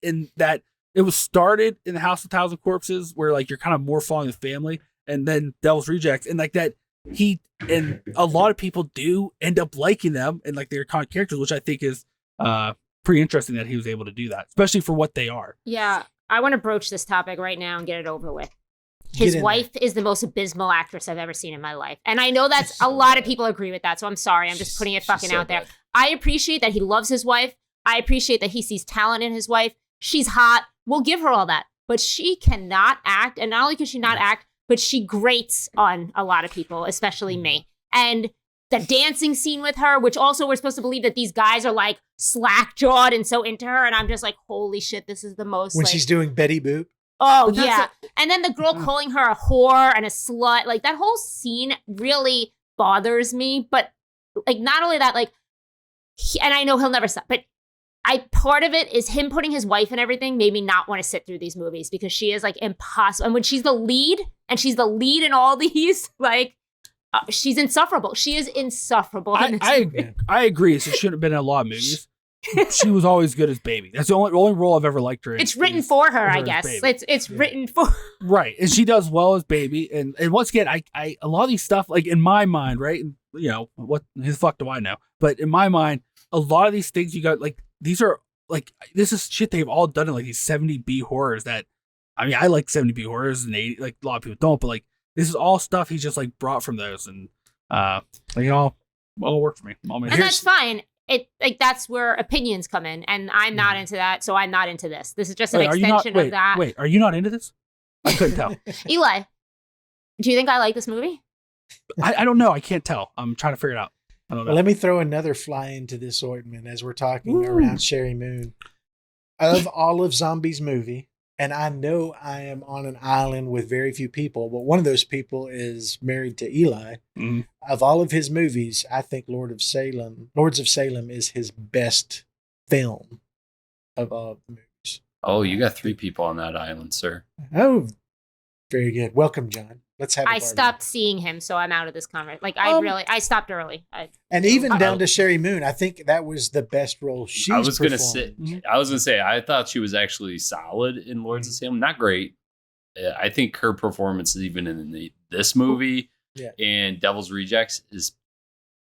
and that it was started in the House of 1,000 Corpses where like you're kind of more following the family, and then Devil's Rejects, and like that. And a lot of people do end up liking them and like their kind of characters, which I think is pretty interesting that he was able to do that, especially for what they are. Yeah, I want to broach this topic right now and get it over with. his wife is the most abysmal actress I've ever seen in my life. And I know that's a lot of people agree with that. So I'm sorry. I'm just putting it fucking out there. I appreciate that he loves his wife. I appreciate that he sees talent in his wife. She's hot. We'll give her all that. But she cannot act. And not only can she not act, but she grates on a lot of people, especially me. And the dancing scene with her, which also we're supposed to believe that these guys are like slack-jawed and so into her. And I'm just like, holy shit, this is the most. When she's doing Betty Boop. Oh, yeah. And then the girl calling her a whore and a slut. Like, that whole scene really bothers me. But, like, not only that, like, and I know he'll never stop, but part of it is him putting his wife and everything made me not want to sit through these movies because she is, like, impossible. And when she's the lead, and she's the lead in all these, like, she's insufferable. She is insufferable. I agree. She shouldn't have been in a lot of movies. She was always good as Baby. That's the only role I've ever liked her in. It's written for her, I guess. It's written for right, and she does well as Baby. And once again, I a lot of these stuff, like in my mind, right? You know, what the fuck do I know? But in my mind, a lot of these things you got, like, these are like, this is shit they've all done in like these 70B horrors that, I mean, I like 70B horrors and 80, like a lot of people don't, but like this is all stuff he's just like brought from those, and like, all work for me. And that's fine. It, like, that's where opinions come in, and I'm not into that, so I'm not into this. This is just an extension of that. Wait, are you not into this? I couldn't tell. Eli, do you think I like this movie? I don't know. I can't tell. I'm trying to figure it out. I don't know. Well, let me throw another fly into this ointment as we're talking around Sheri Moon. Of Olive Zombie's movie, and I know I am on an island with very few people, but one of those people is married to Eli. Mm-hmm. Of all of his movies, I think Lords of Salem is his best film of all of the movies. Oh, you got 3 people on that island, sir. Oh, very good. Welcome, John. Let's have. I stopped seeing him, so I'm out of this conversation. Like, I stopped early. And even down to Sheri Moon, I think that was the best role she's performed. I was gonna say, I thought she was actually solid in Lords of Salem. Not great. I think her performance, even in this movie and Devil's Rejects, is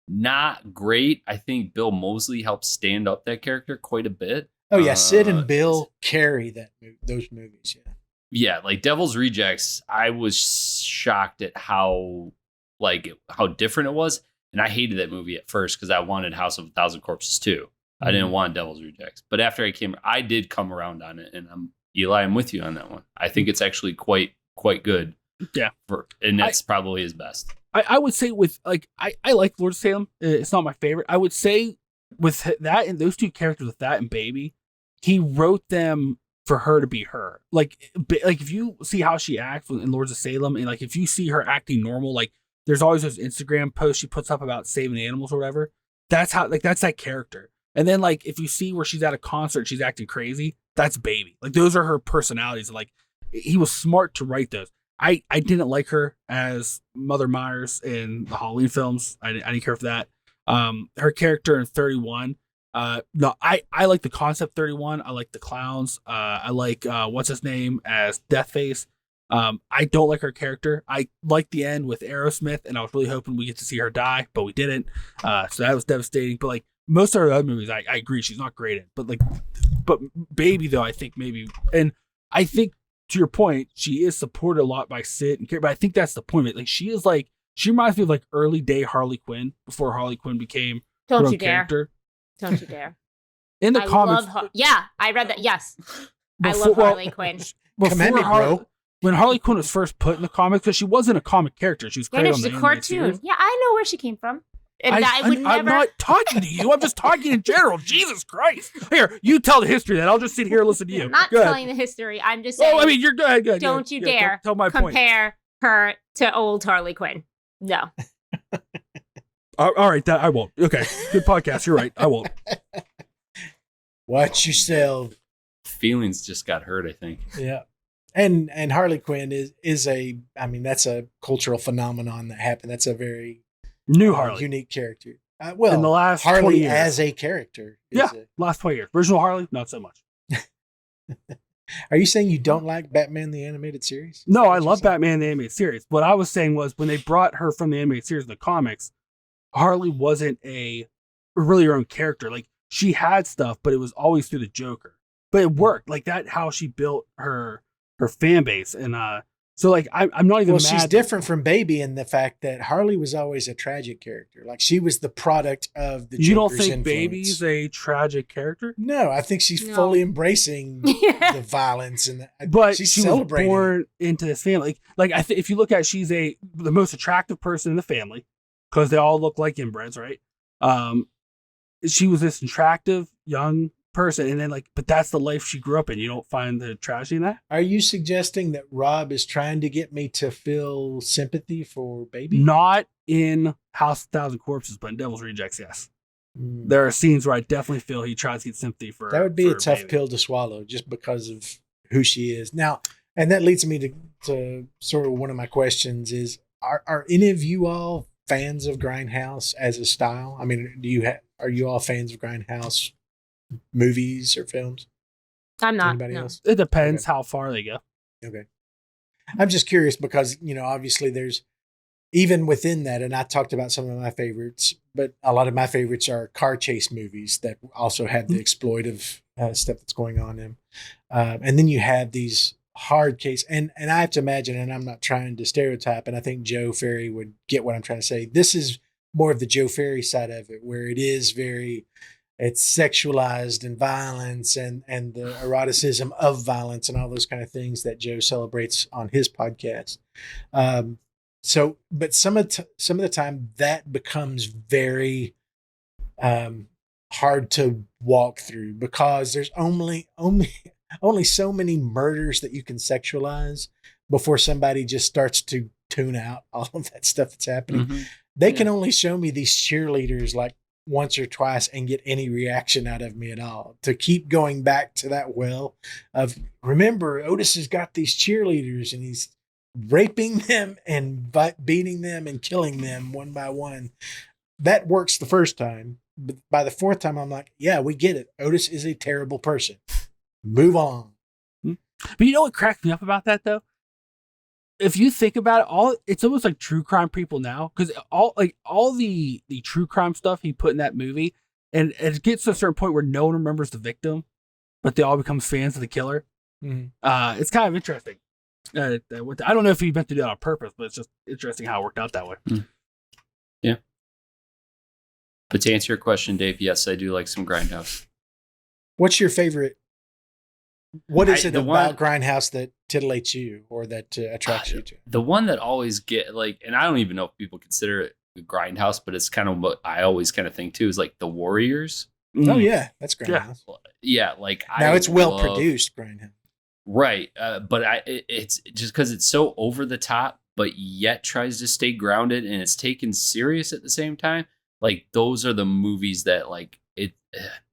not great. I think Bill Moseley helped stand up that character quite a bit. Oh yeah, Sid and Bill carry those movies. Yeah. Yeah, like Devil's Rejects, I was shocked at how different it was. And I hated that movie at first because I wanted House of a Thousand Corpses too. I didn't want Devil's Rejects. But after I did come around on it. And I'm with you on that one. I think it's actually quite good. Yeah. And that's probably his best. I would say with, like, I like Lord of Salem. It's not my favorite. I would say with that and those 2 characters, with that and Baby, he wrote them for her to be her. Like if you see how she acts in Lords of Salem, and like if you see her acting normal, like there's always those Instagram posts she puts up about saving animals or whatever. That's how, like, that's that character. And then, like, if you see where she's at a concert, she's acting crazy, that's Baby. Like, those are her personalities. Like, he was smart to write those. I didn't like her as Mother Myers in the Halloween films. I didn't care for that. Her character in 31. No, I like the concept 31. I like the clowns. I like what's his name as Deathface. I don't like her character. I like the end with Aerosmith, and I was really hoping we get to see her die, but we didn't. So that was devastating. But like most of her other movies, I agree she's not great in. But Baby, though, I think maybe, and I think to your point, she is supported a lot by Sid and Carrie. But I think that's the point of it. Like, she reminds me of like early day Harley Quinn before Harley Quinn became her own character. Don't you dare. In the comics. I read that. Yes. I love Harley Quinn. When Harley Quinn was first put in the comics, because she wasn't a comic character. She was created on the cartoon. Series. Yeah, I know where she came from. And I'm not talking to you. I'm just talking in general. Jesus Christ. Here, you tell the history then. I'll just sit here and listen to you. I'm not telling the history. I'm just saying. Oh, I mean, you're good. Don't you dare tell my compare her to old Harley Quinn. No. All right, I won't. Okay, good podcast. You're right. I won't. Watch yourself. Feelings just got hurt, I think. Yeah, and Harley Quinn is that's a cultural phenomenon that happened. That's a very new Harley, unique character. In the last Harley 20 years. as a character. Last 20 years. Original Harley, not so much. Are you saying you don't like Batman the Animated Series? No, I love Batman the Animated Series. What I was saying was when they brought her from the Animated Series in the comics, Harley wasn't really her own character. Like, she had stuff, but it was always through the Joker. But it worked. Like, that how she built her fan base. And So like I'm not even Well, mad. she's different from Baby in the fact that Harley was always a tragic character. Like she was the product of the You don't Joker's think influence. Baby's a tragic character? No, I think she's No. fully embracing Yeah. the violence and But she's she was celebrating. born into this family. Like if you look at, she's the most attractive person in the family because they all look like inbreds, right? She was this attractive young person, and then but that's the life she grew up in. You don't find the tragedy in that? Are you suggesting that Rob is trying to get me to feel sympathy for Baby? Not in House of 1,000 Corpses, but in Devil's Rejects, yes. Mm. There are scenes where I definitely feel he tries to get sympathy for. That would be a for tough Baby. pill to swallow just because of who she is. Now, and that leads me to sort of one of my questions is, are any of you all fans of Grindhouse as a style? I mean, are you all fans of Grindhouse movies or films? I'm not. Anybody No. else? It depends Okay. how far they go. Okay. I'm just curious because, obviously there's even within that, and I talked about some of my favorites, but a lot of my favorites are car chase movies that also have the exploitive stuff that's going on in. And then you have these hard case, and I have to imagine, and I'm not trying to stereotype, and I think Joe Ferry would get what I'm trying to say. This is more of the Joe Ferry side of it, where it is it's sexualized and violence and the eroticism of violence and all those kind of things that Joe celebrates on his podcast. But some of the time that becomes very hard to walk through because there's only so many murders that you can sexualize before somebody just starts to tune out all of that stuff that's happening. Mhm. They can only show me these cheerleaders like once or twice and get any reaction out of me at all. To keep going back to that well of, remember, Otis has got these cheerleaders and he's raping them and beating them and killing them one by one. That works the first time. But by the fourth time, I'm like, yeah, we get it. Otis is a terrible person. Move on. But you know what cracks me up about that though? If you think about it, it's almost like true crime people now, because all the true crime stuff he put in that movie, and it gets to a certain point where no one remembers the victim, but they all become fans of the killer. Mhm. It's kind of interesting. I don't know if he meant to do that on purpose, but it's just interesting how it worked out that way. Yeah. But to answer your question, Dave, yes, I do like some Grindhouse. What's your favorite? What is it the about one- Grindhouse that titillates you or that attracts you to? The one that always and I don't even know if people consider it a Grindhouse, but it's kind of what I always kind of think too, is like the Warriors. Oh yeah, that's Grindhouse. Yeah, Now it's well produced, Grindhouse. Right. But it's just because it's so over the top, but yet tries to stay grounded and it's taken serious at the same time. Like those are the movies that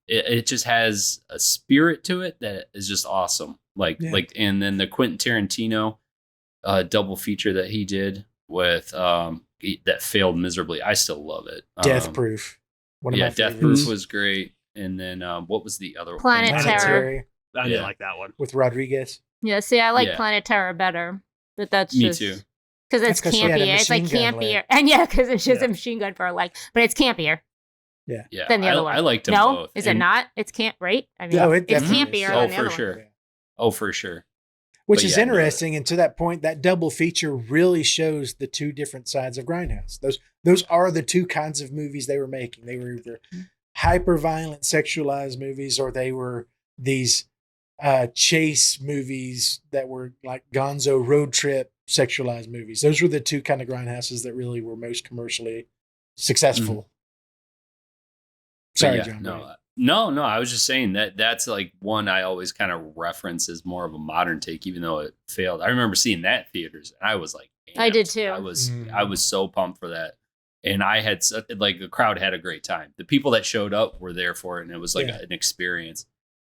it just has a spirit to it that is just awesome. And then the Quentin Tarantino double feature that he did with that failed miserably. I still love it. Death Proof. One of my Death favorites. Proof was great. And then what was the other Planet one? Terror. I didn't like that one. With Rodriguez. Yeah, see, I like Yeah. Planet Terror better, but that's Me just too. because it's That's 'cause she had a campier. It's like machine gun campier, leg. and yeah, because it's just Yeah. a machine gun for a leg, but it's campier Yeah, than the other one. I liked them no, both. is it And- not? It's camp, right? I mean, No, it it's definitely campier is. Oh, than the for other sure. one. Oh, for sure. Which But is yeah, no. interesting, and to that point, that double feature really shows the two different sides of Grindhouse. Those are the two kinds of movies they were making. They were either hyper violent, sexualized movies, or they were these chase movies that were like Gonzo road trip sexualized movies. Those were the two kind of Grindhouses that really were most commercially successful. Sorry, But John. No. I was just saying that's like one I always kind of reference as more of a modern take, even though it failed. I remember seeing that in theaters, and I was like, I did amped. too. I was so pumped for that, and I had the crowd had a great time. The people that showed up were there for it, and it was like an experience.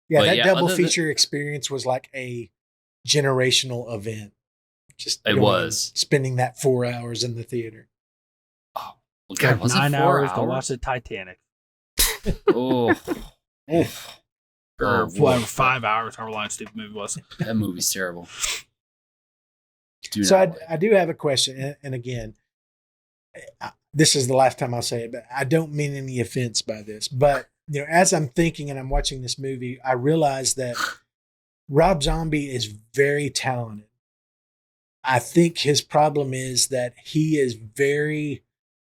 Yeah, But that yeah, double other than- feature experience was like a generational event. Just It going was. and spending that 4 hours in the theater. Oh, well, God, was it 9 4 hours to watch hours? the Titanic. Oh, Or Woof. 5 hours, however long the stupid movie was. That movie's terrible. Do So not like I do have a question, and again, this is the last time I'll say it, but I don't mean any offense by this. But as I'm thinking and I'm watching this movie, I realize that Rob Zombie is very talented, I think his problem is that he is very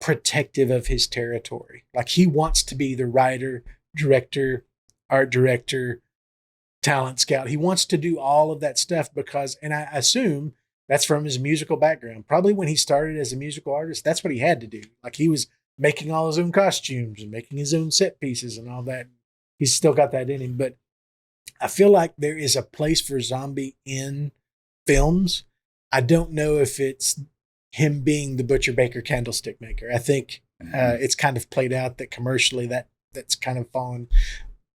protective of his territory. Like he wants to be the writer, director, art director, talent scout. He wants to do all of that stuff because, and I assume that's from his musical background. Probably when he started as a musical artist, that's what he had to do. Like he was making all his own costumes and making his own set pieces and all that. He's still got that in him. But I feel like there is a place for zombie in films. I don't know if it's him being the butcher, baker, candlestick maker. I think it's kind of played out that commercially that's kind of fallen.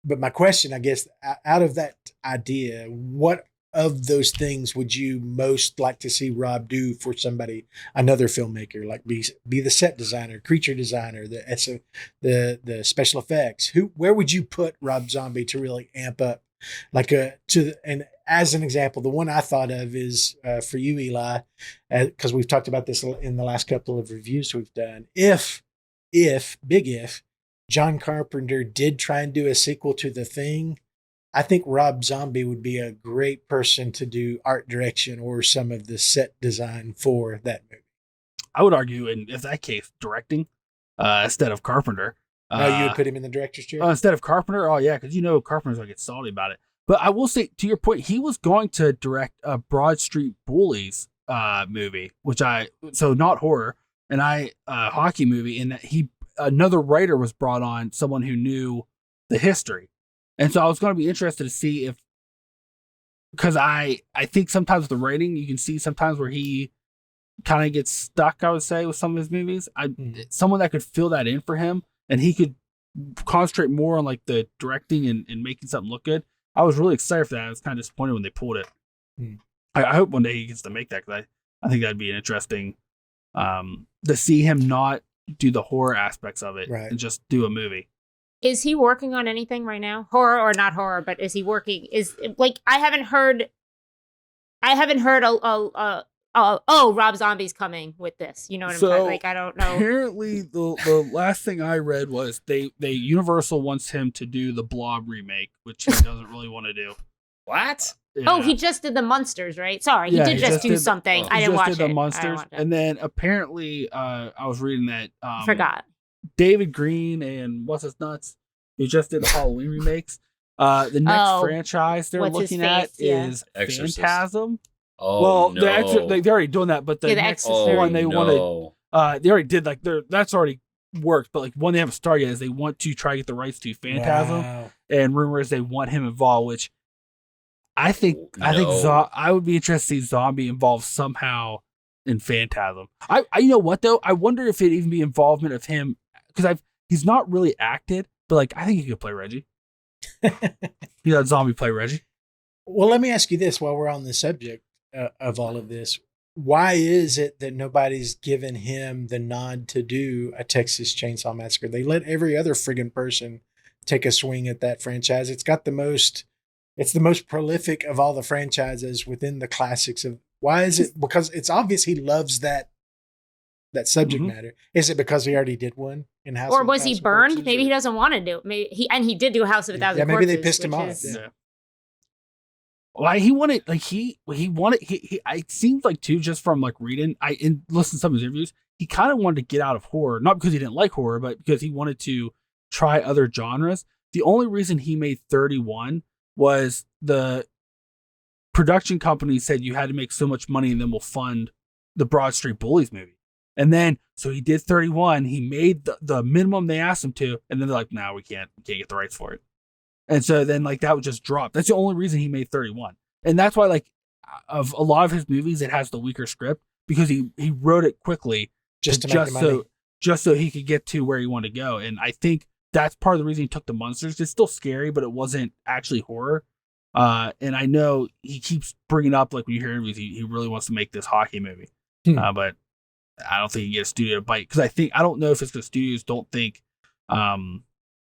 But my question, I guess, out of that idea, what of those things would you most like to see Rob do for somebody, another filmmaker, like be the set designer, creature designer, the special effects? Where would you put Rob Zombie to really amp up? And as an example, the one I thought of is for you, Eli, because we've talked about this in the last couple of reviews we've done. If John Carpenter did try and do a sequel to The Thing, I think Rob Zombie would be a great person to do art direction or some of the set design for that movie. I would argue, in that case, directing instead of Carpenter. You would put him in the director's chair? Instead of Carpenter? Oh, yeah, because Carpenter's going to get salty about it. But I will say, to your point, he was going to direct a Broad Street Bullies movie, so not horror, and hockey movie, in that another writer was brought on, someone who knew the history. And so I was going to be interested to see because I think sometimes with the writing, you can see sometimes where he kind of gets stuck, I would say, with some of his movies. Someone that could fill that in for him, and he could concentrate more on like the directing and making something look good. I was really excited for that. I was kind of disappointed when they pulled it. I hope one day he gets to make that, because I think that'd be an interesting to see him not do the horror aspects of it, right, and just do a movie. Is he working on anything right now? Horror or not horror, but is he working? I haven't heard Rob Zombie's coming with this. You know what I'm saying? Like, I don't know. Apparently the last thing I read was they Universal wants him to do the Blob remake, which he doesn't really want to do. What? Yeah. Oh, he just did the Monsters, right? Sorry, he did just do something. I didn't watch it. The Monsters, and then apparently, I was reading that forgot David Green and what's his nuts, who just did the Halloween remakes. The next franchise they're looking at is Exorcist. Phantasm. Oh, well, no. they're already doing that, but the next one they wanted, they already did, like, that's already worked, but like one they haven't started yet is they want to try to get the rights to Phantasm, and rumors they want him involved, which I think I would be interested to see Zombie involved somehow in Phantasm. I you know what though? I wonder if it'd even be involvement of him, because he's not really acted, but like I think he could play Reggie. You let Zombie play Reggie. Well, let me ask you this while we're on the subject of all of this. Why is it that nobody's given him the nod to do a Texas Chainsaw Massacre? They let every other friggin' person take a swing at that franchise. It's the most prolific of all the franchises within the classics of. Why is it? Because it's obvious he loves that subject matter. Is it because he already did one in House? Or was he burned? Maybe he doesn't want to do it. Maybe he did do House of a Thousand Corpses. Maybe they pissed him off. Yeah. Well, he wanted, like, he it seems like too, just from like reading, and listening to some of his interviews, he kind of wanted to get out of horror, not because he didn't like horror, but because he wanted to try other genres. The only reason he made 31 was the production company said you had to make so much money and then we'll fund the Broad Street Bullies movie. And then, so he did 31, he made the minimum they asked him to, and then they're like, no, we can't get the rights for it. And so then, like, that would just drop. That's the only reason he made 31. And that's why, like, of a lot of his movies, it has the weaker script, because he wrote it quickly just so he could get to where he wanted to go. And I think that's part of the reason he took the Monsters. It's still scary, but it wasn't actually horror. And I know he keeps bringing up, like, when you hear interviews, he really wants to make this hockey movie. But I don't think he can get a studio to bite, because I don't know if it's because studios don't think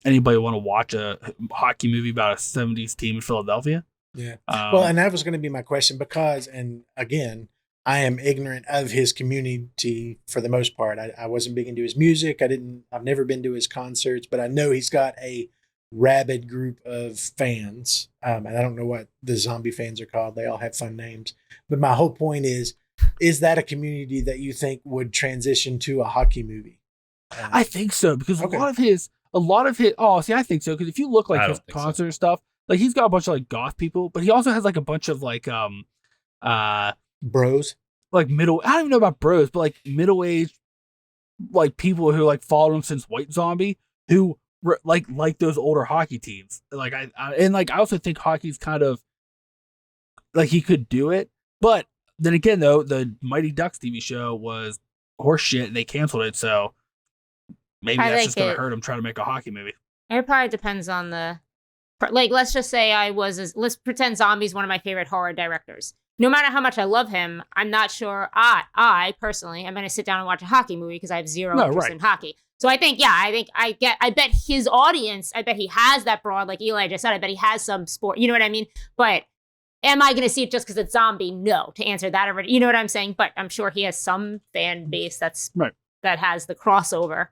anybody want to watch a hockey movie about a 70s team in Philadelphia. Yeah. Well, and that was going to be my question, because, and again, I am ignorant of his community for the most part. I wasn't big into his music. I've never been to his concerts, but I know he's got a rabid group of fans. And I don't know what the zombie fans are called. They all have fun names. But my whole point is, is that a community that you think would transition to a hockey movie? I think so, because Okay. a lot of his. Oh, see, I think so, because if you look I like don't his think so. concert stuff, like he's got a bunch of like goth people, but he also has like a bunch of like Bros. like middle. I don't even know about bros, but like middle aged like people who like followed him since White Zombie, who like those older hockey teams. Like I also think hockey's kind of like he could do it, but then again though, the Mighty Ducks TV show was horse shit and they canceled it, so maybe I that's think just gonna it- hurt him trying to make a hockey movie. It probably depends on the, like, let's just say let's pretend Zombie's one of my favorite horror directors. No matter how much I love him, I'm not sure I personally am going to sit down and watch a hockey movie because I have zero interest in hockey. So I bet his audience, I bet he has that broad, like Eli just said, I bet he has some sport, you know what I mean? But am I going to see it just because it's Zombie? No, to answer that already, you know what I'm saying? But I'm sure he has some fan base that has the crossover.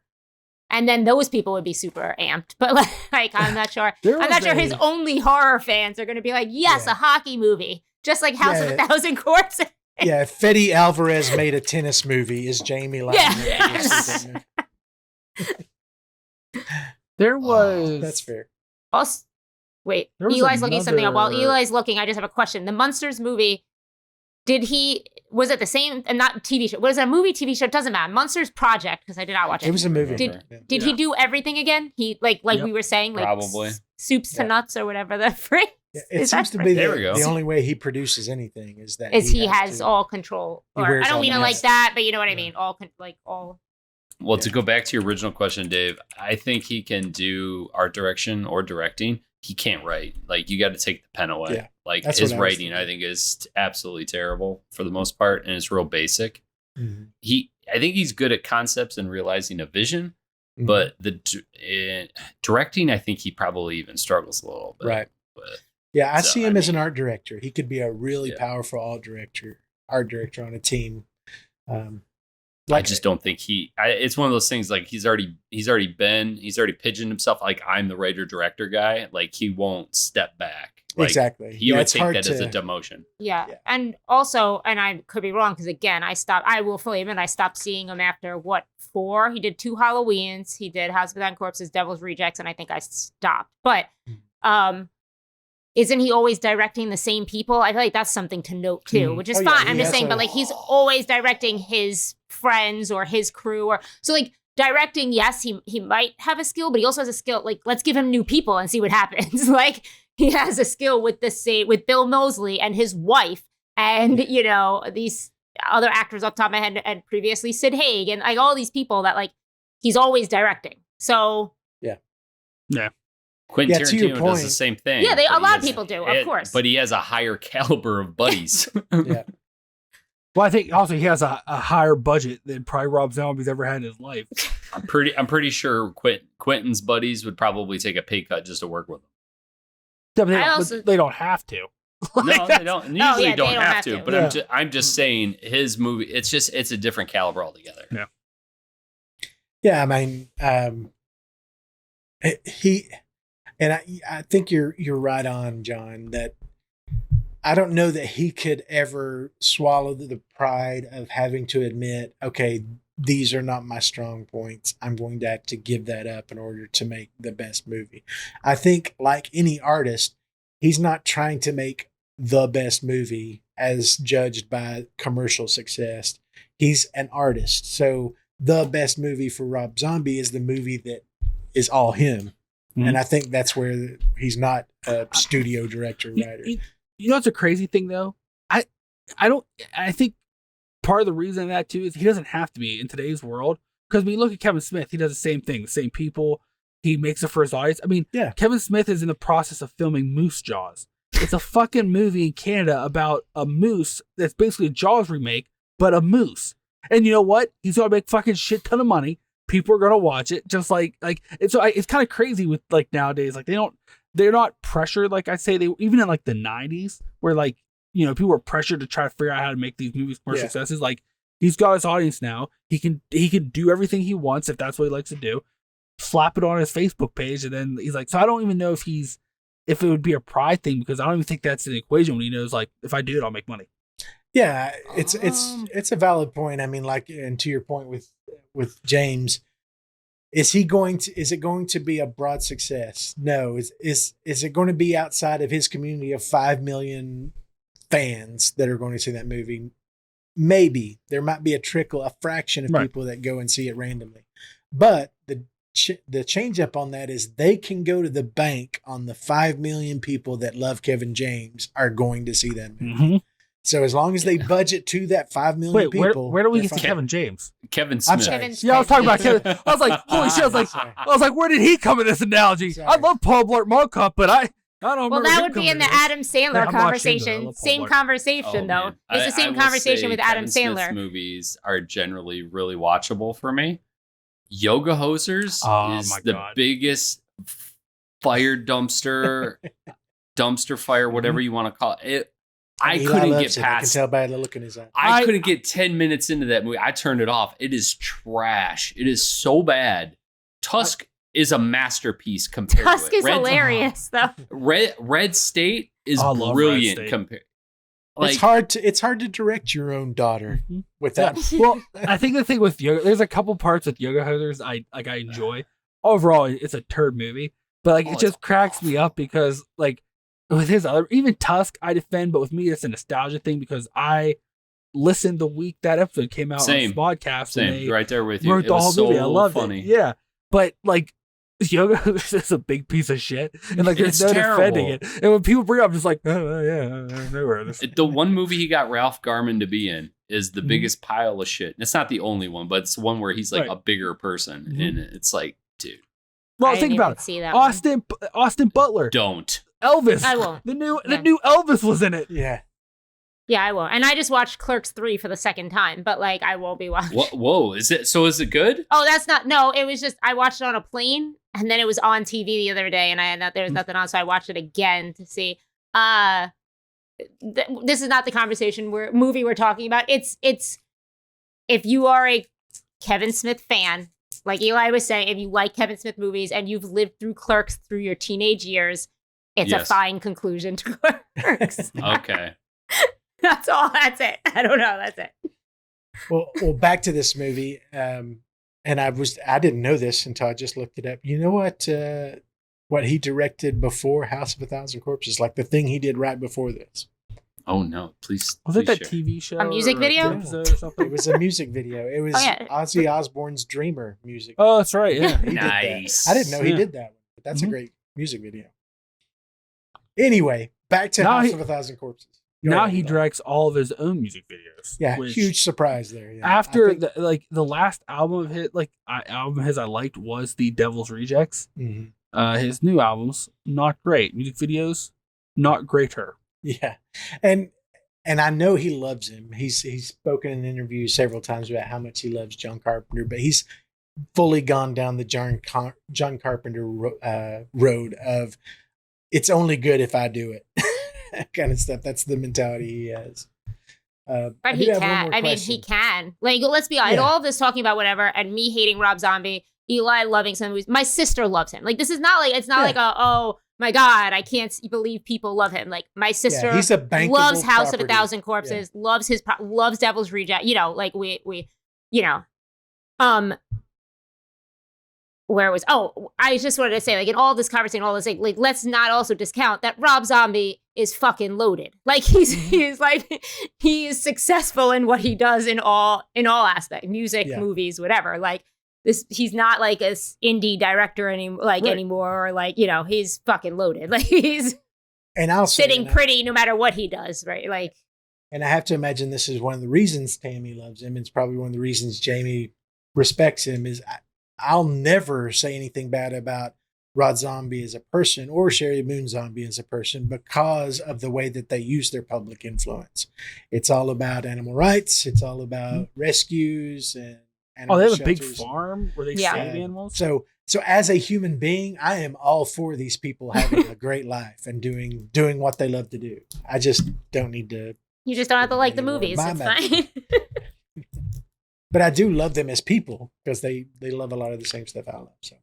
And then those people would be super amped. But like I'm not sure. I'm not sure his only horror fans are going to be like, yes, a hockey movie. Just like House of a Thousand Corpses. Yeah, if Fede Alvarez made a tennis movie, is Jaime lying? Yes. There was That's fair. Also, wait, There was Eli's looking something up. While another- Eli's looking, I just have a question. The Munsters movie, was it the same, and not TV show? Was it a movie, TV show? It doesn't matter. Munsters Project, because I did not watch it. It was a movie. Did he do everything again? He like Yep. we were saying, like Probably. soups to nuts or whatever the phrase. Yeah, Is it seems that to be There we the go. only way he produces anything is that he has to- all control. He Or wears I don't all mean the it like masks. that, but you know what I Yeah. mean. All. Well, to go back to your original question, Dave, I think he can do art direction or directing. He can't write. Like, you got to take the pen away. Yeah, Like, that's his what I was writing, I think, is absolutely terrible for the most part, and it's real basic. Mhm. I think he's good at concepts and realizing a vision, Mhm. but directing, I think he probably even struggles a little bit. Right. But Yeah, I So, see I him as an mean- art director. He could be a really Yeah. powerful art director on a team. I just don't think it's one of those things, like he's already pigeoned himself like, I'm the writer director guy. Like, he won't step back. Like, exactly. He would it's take hard that as a to- demotion. Yeah. Yeah. And also, and I could be wrong because again, I will fully admit I stopped seeing him after 4? He did 2 Halloweens. He did House of Thousand Corpses, Devil's Rejects, and I think I stopped. But isn't he always directing the same people? I feel like that's something to note too, which is Oh, yeah, fine. he I'm just has saying, a- but like he's always directing his friends or his crew, or so like directing. Yes, he might have a skill, but he also has a skill. Like, let's give him new people and see what happens. Like, he has a skill with with Bill Moseley and his wife, and these other actors off the top of my head, and previously Sid Haig, and like all these people that like he's always directing. So Quentin Yeah, to your Tarantino does point. the same thing. Yeah, but a he lot of has- people do, of course. But he has a higher caliber of buddies. Yeah. Well, I think also he has a higher budget than probably Rob Zombie's ever had in his life. I'm pretty sure Quentin's buddies would probably take a pay cut just to work with him. Yeah, but they, I don't, also- but they don't have to. No, Like, they don't. Usually yeah, don't, they don't have have to. to. But Yeah. I'm just saying his movie. It's a different caliber altogether. Yeah. Yeah, I mean, I think you're right on, John, that I don't know that he could ever swallow the pride of having to admit, okay, these are not my strong points. I'm going to have to give that up in order to make the best movie. I think, like any artist, he's not trying to make the best movie as judged by commercial success. He's an artist. So the best movie for Rob Zombie is the movie that is all him. Mhm. And I think that's where he's not a studio director writer. You know what's a crazy thing though? I think part of the reason of that too is he doesn't have to be in today's world. Because when you look at Kevin Smith, he does the same thing, the same people. He makes it for his audience. I mean, Yeah. Kevin Smith is in the process of filming Moose Jaws. It's a fucking movie in Canada about a moose that's basically a Jaws remake, but a moose. And you know what? He's gonna make fucking shit ton of money. People are gonna watch it. Just like it's kind of crazy with like nowadays. Like they're not pressured. Like I say, they even in like the 90s where like people were pressured to try to figure out how to make these movies more Yeah. successes. Like he's got his audience now. He can do everything he wants if that's what he likes to do. Slap it on his Facebook page, and then he's like. So I don't even know if it would be a pride thing because I don't even think that's an equation when he knows like if I do it, I'll make money. Yeah, it's a valid point. I mean, like, and to your point with James, is it going to be a broad success? No. Is it going to be outside of his community of 5 million fans that are going to see that movie? Maybe there might be a fraction of people that go and see it randomly, but the change up on that is they can go to the bank on the 5 million people that love Kevin James are going to see that movie. Mm-hmm. So as long as they budget to that 5 million people, where do we get to Kevin James? Kevin Smith. I'm sorry. Yeah, I was talking about Kevin. I was like, holy shit! I was like, where did he come in this analogy? Sorry. I love Paul Blart Mall Cop, but I don't. Well, remember that him would be coming in the this. Adam Sandler I'm not ashamed of it. I conversation. love Paul Same Blart. conversation, though. Man. It's the I same will conversation say with Adam Kevin Smith's Sandler. movies are generally really watchable for me. Yoga Hosers Oh, is my the God. biggest fire dumpster fire, whatever you want to call it. I Eli couldn't loves get it. I can past. tell by the look in his eye. I couldn't get 10 minutes into that movie. I turned it off. It is trash. It is so bad. Tusk is a masterpiece compared Tusk to it. is hilarious, though. Red State is I love Red brilliant State. compared. It's hard to direct your own daughter Mhm. with that. Well, I think the thing with Yoga, there's a couple parts with Yoga Hosers I enjoy. Overall, it's a turd movie, but it just cracks me up because with his other, even Tusk, I defend, but with me, it's a nostalgia thing because I listened the week that episode came out Same. on this podcast. Same, and they right there with you. wrote It the whole was so movie. I loved funny. it. Yeah, but Yoga Hosers is a big piece of shit, and there's It's no defending it. terrible. And when people bring it up, I'm just like, oh yeah, I know where this. The one movie he got Ralph Garman to be in is the Mhm. biggest pile of shit. It's not the only one, but it's the one where he's like Right. a bigger person, Mhm. and it's like, dude, Well, I think didn't about even it. see that one. Austin Butler, don't. Elvis. I won't. The new Yeah. Elvis was in it. Yeah. Yeah, I won't. And I just watched Clerks 3 for the second time, but I won't be watching. Whoa, is it good? Oh, that's not. No, it was just I watched it on a plane, and then it was on TV the other day, and there was nothing on, so I watched it again to see. This is not the movie we're talking about. It's if you are a Kevin Smith fan, like Eli was saying, if you like Kevin Smith movies and you've lived through Clerks through your teenage years, it's a Yes. fine conclusion to Clerks. Okay. That's all. That's it. I don't know. That's it. Well, back to this movie. And I didn't know this until I just looked it up. You know what he directed before House of a Thousand Corpses, like the thing he did right before this. Oh no, please. Was it please that share. TV show? A music or video? episode or something? It was a music video. It was Oh, yeah. Ozzy Osbourne's Dreamer music. Oh, that's right. Yeah. He did that. Nice. I didn't know he Yeah. did that one, but that's a Mhm. great music video. Anyway, back to Now House he- of a Thousand Corpses. Go Now ahead, he Eli. directs all of his own music videos. Yeah, which huge surprise there. Yeah. After I think- the last album of his, I liked was the Devil's Rejects. Mhm. His new albums not great. Music videos not greater. Yeah, and I know he loves him. He's spoken in interviews several times about how much he loves John Carpenter, but he's fully gone down the John Carpenter road of it's only good if I do it kind of stuff. That's the mentality he has. I But do he have one can. more I mean, question. he can. Let's be honest. Yeah. All of this talking about whatever, and me hating Rob Zombie, Eli loving some movies. My sister loves him. This is not it's not Yeah. oh my God, I can't believe people love him. My sister He's a bankable loves House of a property. Thousand Corpses, loves loves Devil's Reject. We where was I just wanted to say in all this conversation, all this let's not also discount that Rob Zombie is fucking loaded. He is successful in what he does in all aspects, music, Yeah. movies, whatever. He's not a indie director anymore, or he's fucking loaded. He's And I'll say, sitting and I- pretty no matter what he does, right? And I have to imagine this is one of the reasons Tammy loves him. It's probably one of the reasons Jaime respects him. Is I'll never say anything bad about Rob Zombie as a person or Sheri Moon Zombie as a person because of the way that they use their public influence. It's all about animal rights. It's all about rescues and animal Oh, they have a big shelters. farm where they Yeah. save animals. So as a human being, I am all for these people having a great life and doing what they love to do. I just don't need to. You just don't have to like the Anymore. movies. My It's bad. fine. But I do love them as people because they love a lot of the same stuff I love. So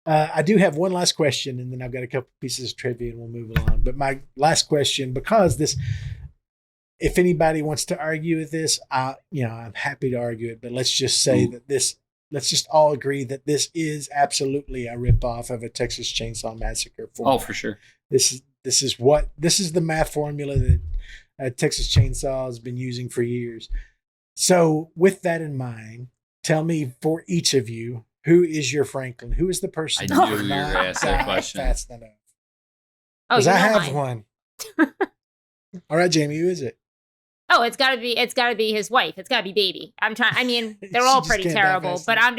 I do have one last question, and then I've got a couple pieces of trivia, and we'll move along. But my last question, because if anybody wants to argue with this, I'm happy to argue it. But let's just say let's just all agree that this is absolutely a ripoff of a Texas Chainsaw Massacre formula. Oh, for sure. This is the math formula that Texas Chainsaw has been using for years. So with that in mind, tell me for each of you, who is your Franklin? Who is the person I knew you were going to ask that question. fast enough? Oh, Because you I know have mine. one. All right, Jamie, who is it? Oh, it's gotta be his wife. It's gotta be Baby. They're all She just pretty came back terrible, last but night. I'm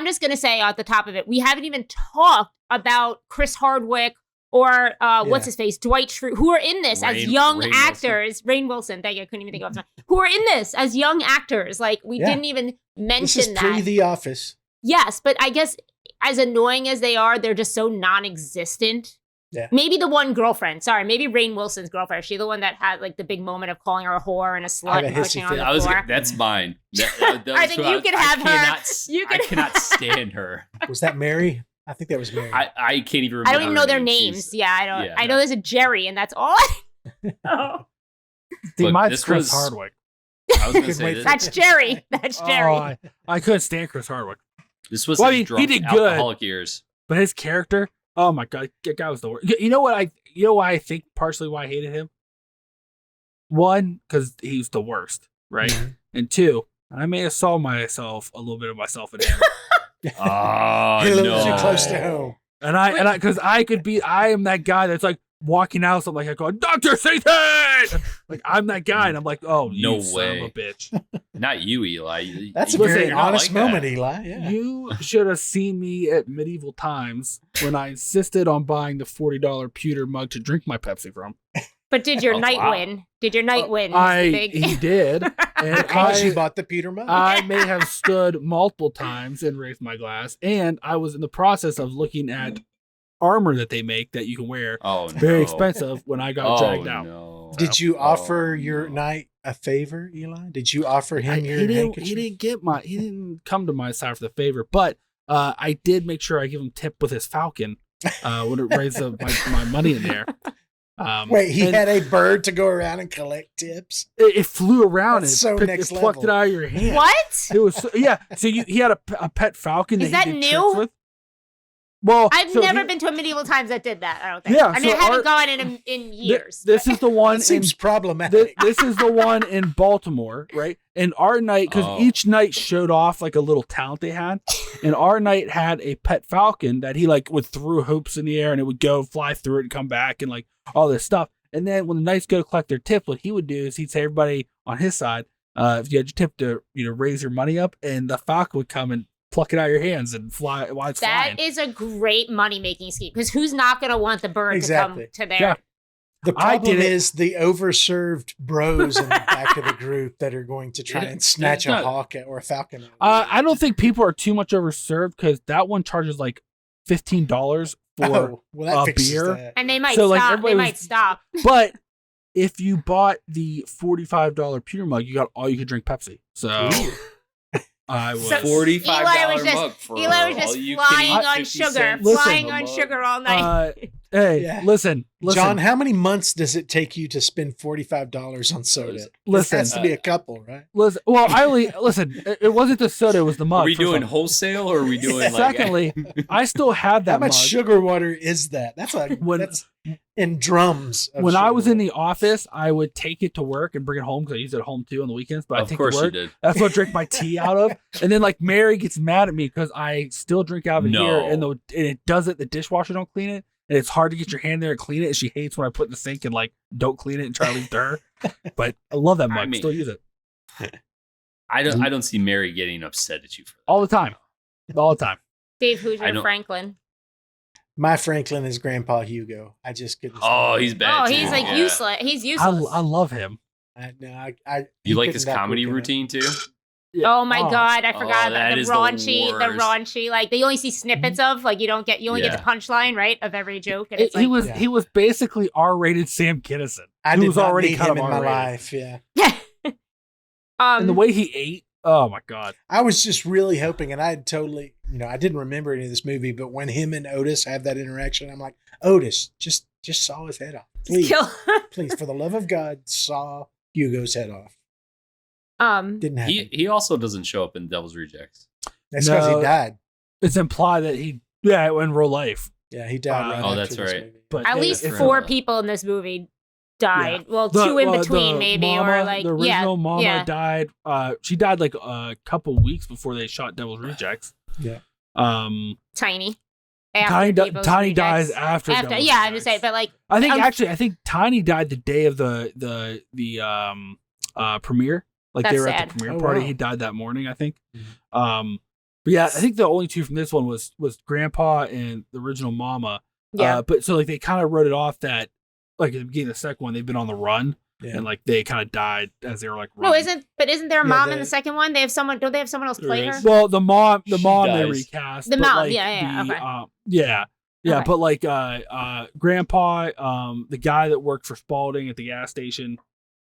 just gonna say at the top of it, we haven't even talked about Chris Hardwick or what's his face, Dwight Schrute, who are in this as young actors. Rainn Wilson, thank you, I couldn't even think of his name. Who are in this as young actors. Like, we didn't even mention This is that. pre The Office. Yes, but I guess as annoying as they are, they're just so non-existent. Yeah. Maybe the one girlfriend. Sorry, maybe Rainn Wilson's girlfriend. She the one that had like the big moment of calling her a whore and a slut Had a and hissy pushing her fit. on the floor. That's mine. That I think you could have her. I cannot stand her. Was that Mary? I think that was Mary. I can't even remember. I don't even know their her name. names. I don't. Yeah. I know there's a Jerry, and that's all I know. See, Look, mine's this Chris was- Hardwick. I was going to Could say wait this, for- That's Jerry. That's Jerry. Oh, I couldn't stand Chris Hardwick. this was Well, I his mean, drunk he did good. alcoholic years. But his character, oh my god, that guy was the worst. You know why I think partially why I hated him? One, because he's the worst, right? Mhm. And two, I may have saw myself a little bit of myself in him. Oh, Hit a little no. too close to home. And because I am that guy that's like walking out something like I go, Dr. Satan! Like I'm that guy, and I'm like, oh, No you son way. of a bitch. Not you, Eli. That's a Listen, very you're not honest like that. moment, Eli. Yeah. You should have seen me at medieval times when I insisted on buying the $40 pewter mug to drink my Pepsi from. But did your Oh, night wow. win? Did your night win? He did. And Because you bought the Peter mug. I may have stood multiple times and raised my glass, and I was in the process of looking at armor that they make that you can wear. Oh, no. Very expensive when I got dragged out. No. Did you offer Oh, your no. knight a favor, Eli? Did you offer him your He handkerchief? didn't come to my side for the favor, but I did make sure I give him tip with his falcon when it raised my money in there. Wait, he and had a bird to go around and collect tips? it flew around That's and so it next plucked level. it out of your hand. What? It was so he had a pet falcon. Is that that he did new? tricks with. Well, I've so never he- been to a medieval times that did that. I don't think. Yeah, I mean, so I haven't our- gone in years. This is the one That seems in problematic. this is the one in Baltimore, right? And our knight, because Oh. each knight showed off like a little talent they had, and our knight had a pet falcon that he like would throw hoops in the air and it would go fly through it and come back and like all this stuff. And then when the knights go to collect their tips, what he would do is he'd say everybody on his side, if you had your tip to raise your money up, and the falcon would come and pluck it out of your hands and fly while it's That flying. is a great money making scheme because who's not going to want the bird Exactly. to come to their? Yeah. The I problem did it. is the overserved bros in the back of the group that are going to try and snatch a not- hawk or a falcon. I don't think people are too much overserved because that one charges like $15 for Oh, well, that a fixes beer. that. And they might So, like, stop. They everybody was- might stop. But if you bought the $45 pewter mug, you got all you could drink Pepsi. So I was. So- $45 mug for Eli was all just you flying can eat, on 50 sugar, cents Listen. flying a on mug. sugar all night. Hey, Yeah. listen. John, how many months does it take you to spend $45 on soda? It Listen. has to be a couple, right? Listen. Well, I only listen. It wasn't the soda; it was the mug. Are we first doing off. wholesale or are we doing like? Secondly, I still have that How much mug. sugar water is that? That's like When- that's in drums. Of When I sugar was in water. the office, I would take it to work and bring it home because I used it at home too on the weekends. But I Of take course it to you work. did. That's what I drink my tea out of. And then like Mary gets mad at me because I still drink out of it here, No. and it does it. The dishwasher don't clean it, and it's hard to get your hand there and clean it. And she hates when I put it in the sink and like don't clean it and try to leave it to her. But I love that mug. I mean- Still use it I don't see Mary getting upset at you for that. all the time. All the time. Dave, who's I your don't- Franklin? My Franklin is Grandpa Hugo. I just couldn't. Oh, stand he's him. bad. Oh, he's too, like yeah. useless. He's I useless. love him. No, You he like couldn't his back comedy work in it. routine too? Oh my Oh. god, I Oh, forgot that the is the raunchy, the worst. raunchy. Like they only see snippets of. Like you only get Yeah. the punchline right of every joke, and it's He like Yeah. was basically R-rated Sam Kinison. I who did was not already need kind him of in my R-rated. life. Yeah, And the way he ate, oh my god. I was just really hoping, and I had totally, I didn't remember any of this movie, but when him and Otis have that interaction, I'm like, Otis just saw his head off. Please, Kill. please, for the love of God, saw Hugo's head off. Didn't happen. He also doesn't show up in Devil's Rejects. That's because he died. It's implied that in real life. Yeah, he died. Right after that's this right. movie. But At least that's 4 right. people in this movie died. Yeah. Well, 2 in between, the maybe, mama, or like the original mama yeah. died. She died like a couple weeks before they shot Devil's Rejects. Yeah. Tiny. Tiny Devil's Tiny Rejects. dies after. Devil's Yeah, I'm Rejects. just saying, but like I think Tiny died the day of the premiere. Like That's they were sad. at the premiere Oh, party. wow. He died that morning, I think. Mhm. But yeah, I think the only 2 from this one was Grandpa and the original Mama. yeah. But so like they kind of wrote it off that like at the beginning of the second one they've been on the run Yeah. and like they kind of died as they were like No, running. isn't there a mom in the- the second one? They have someone. Don't they have someone else play There her? is. Well, the mom She they dies. recast. The but, mom, like, yeah, the, okay. Yeah, Okay. but like Grandpa, the guy that worked for Spalding at the gas station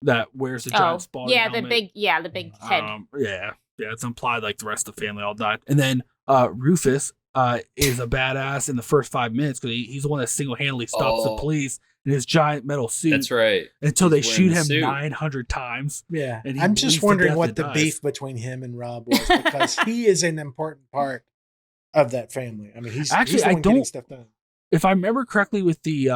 that wears the giant Spalding yeah, helmet. the big head. Yeah, it's implied like the rest of the family all died. And then Rufus is a badass in the first 5 minutes because he's the one that single-handedly stops the police in his giant metal suit. That's right. Until they He's shoot wearing the him suit. 900 times. Yeah. And he I'm bleeds just to wondering death what and the dies. beef between him and Rob was because he is an important part of that family. I mean, he's Actually, he's the I one getting don't- stuff done. If I remember correctly, with the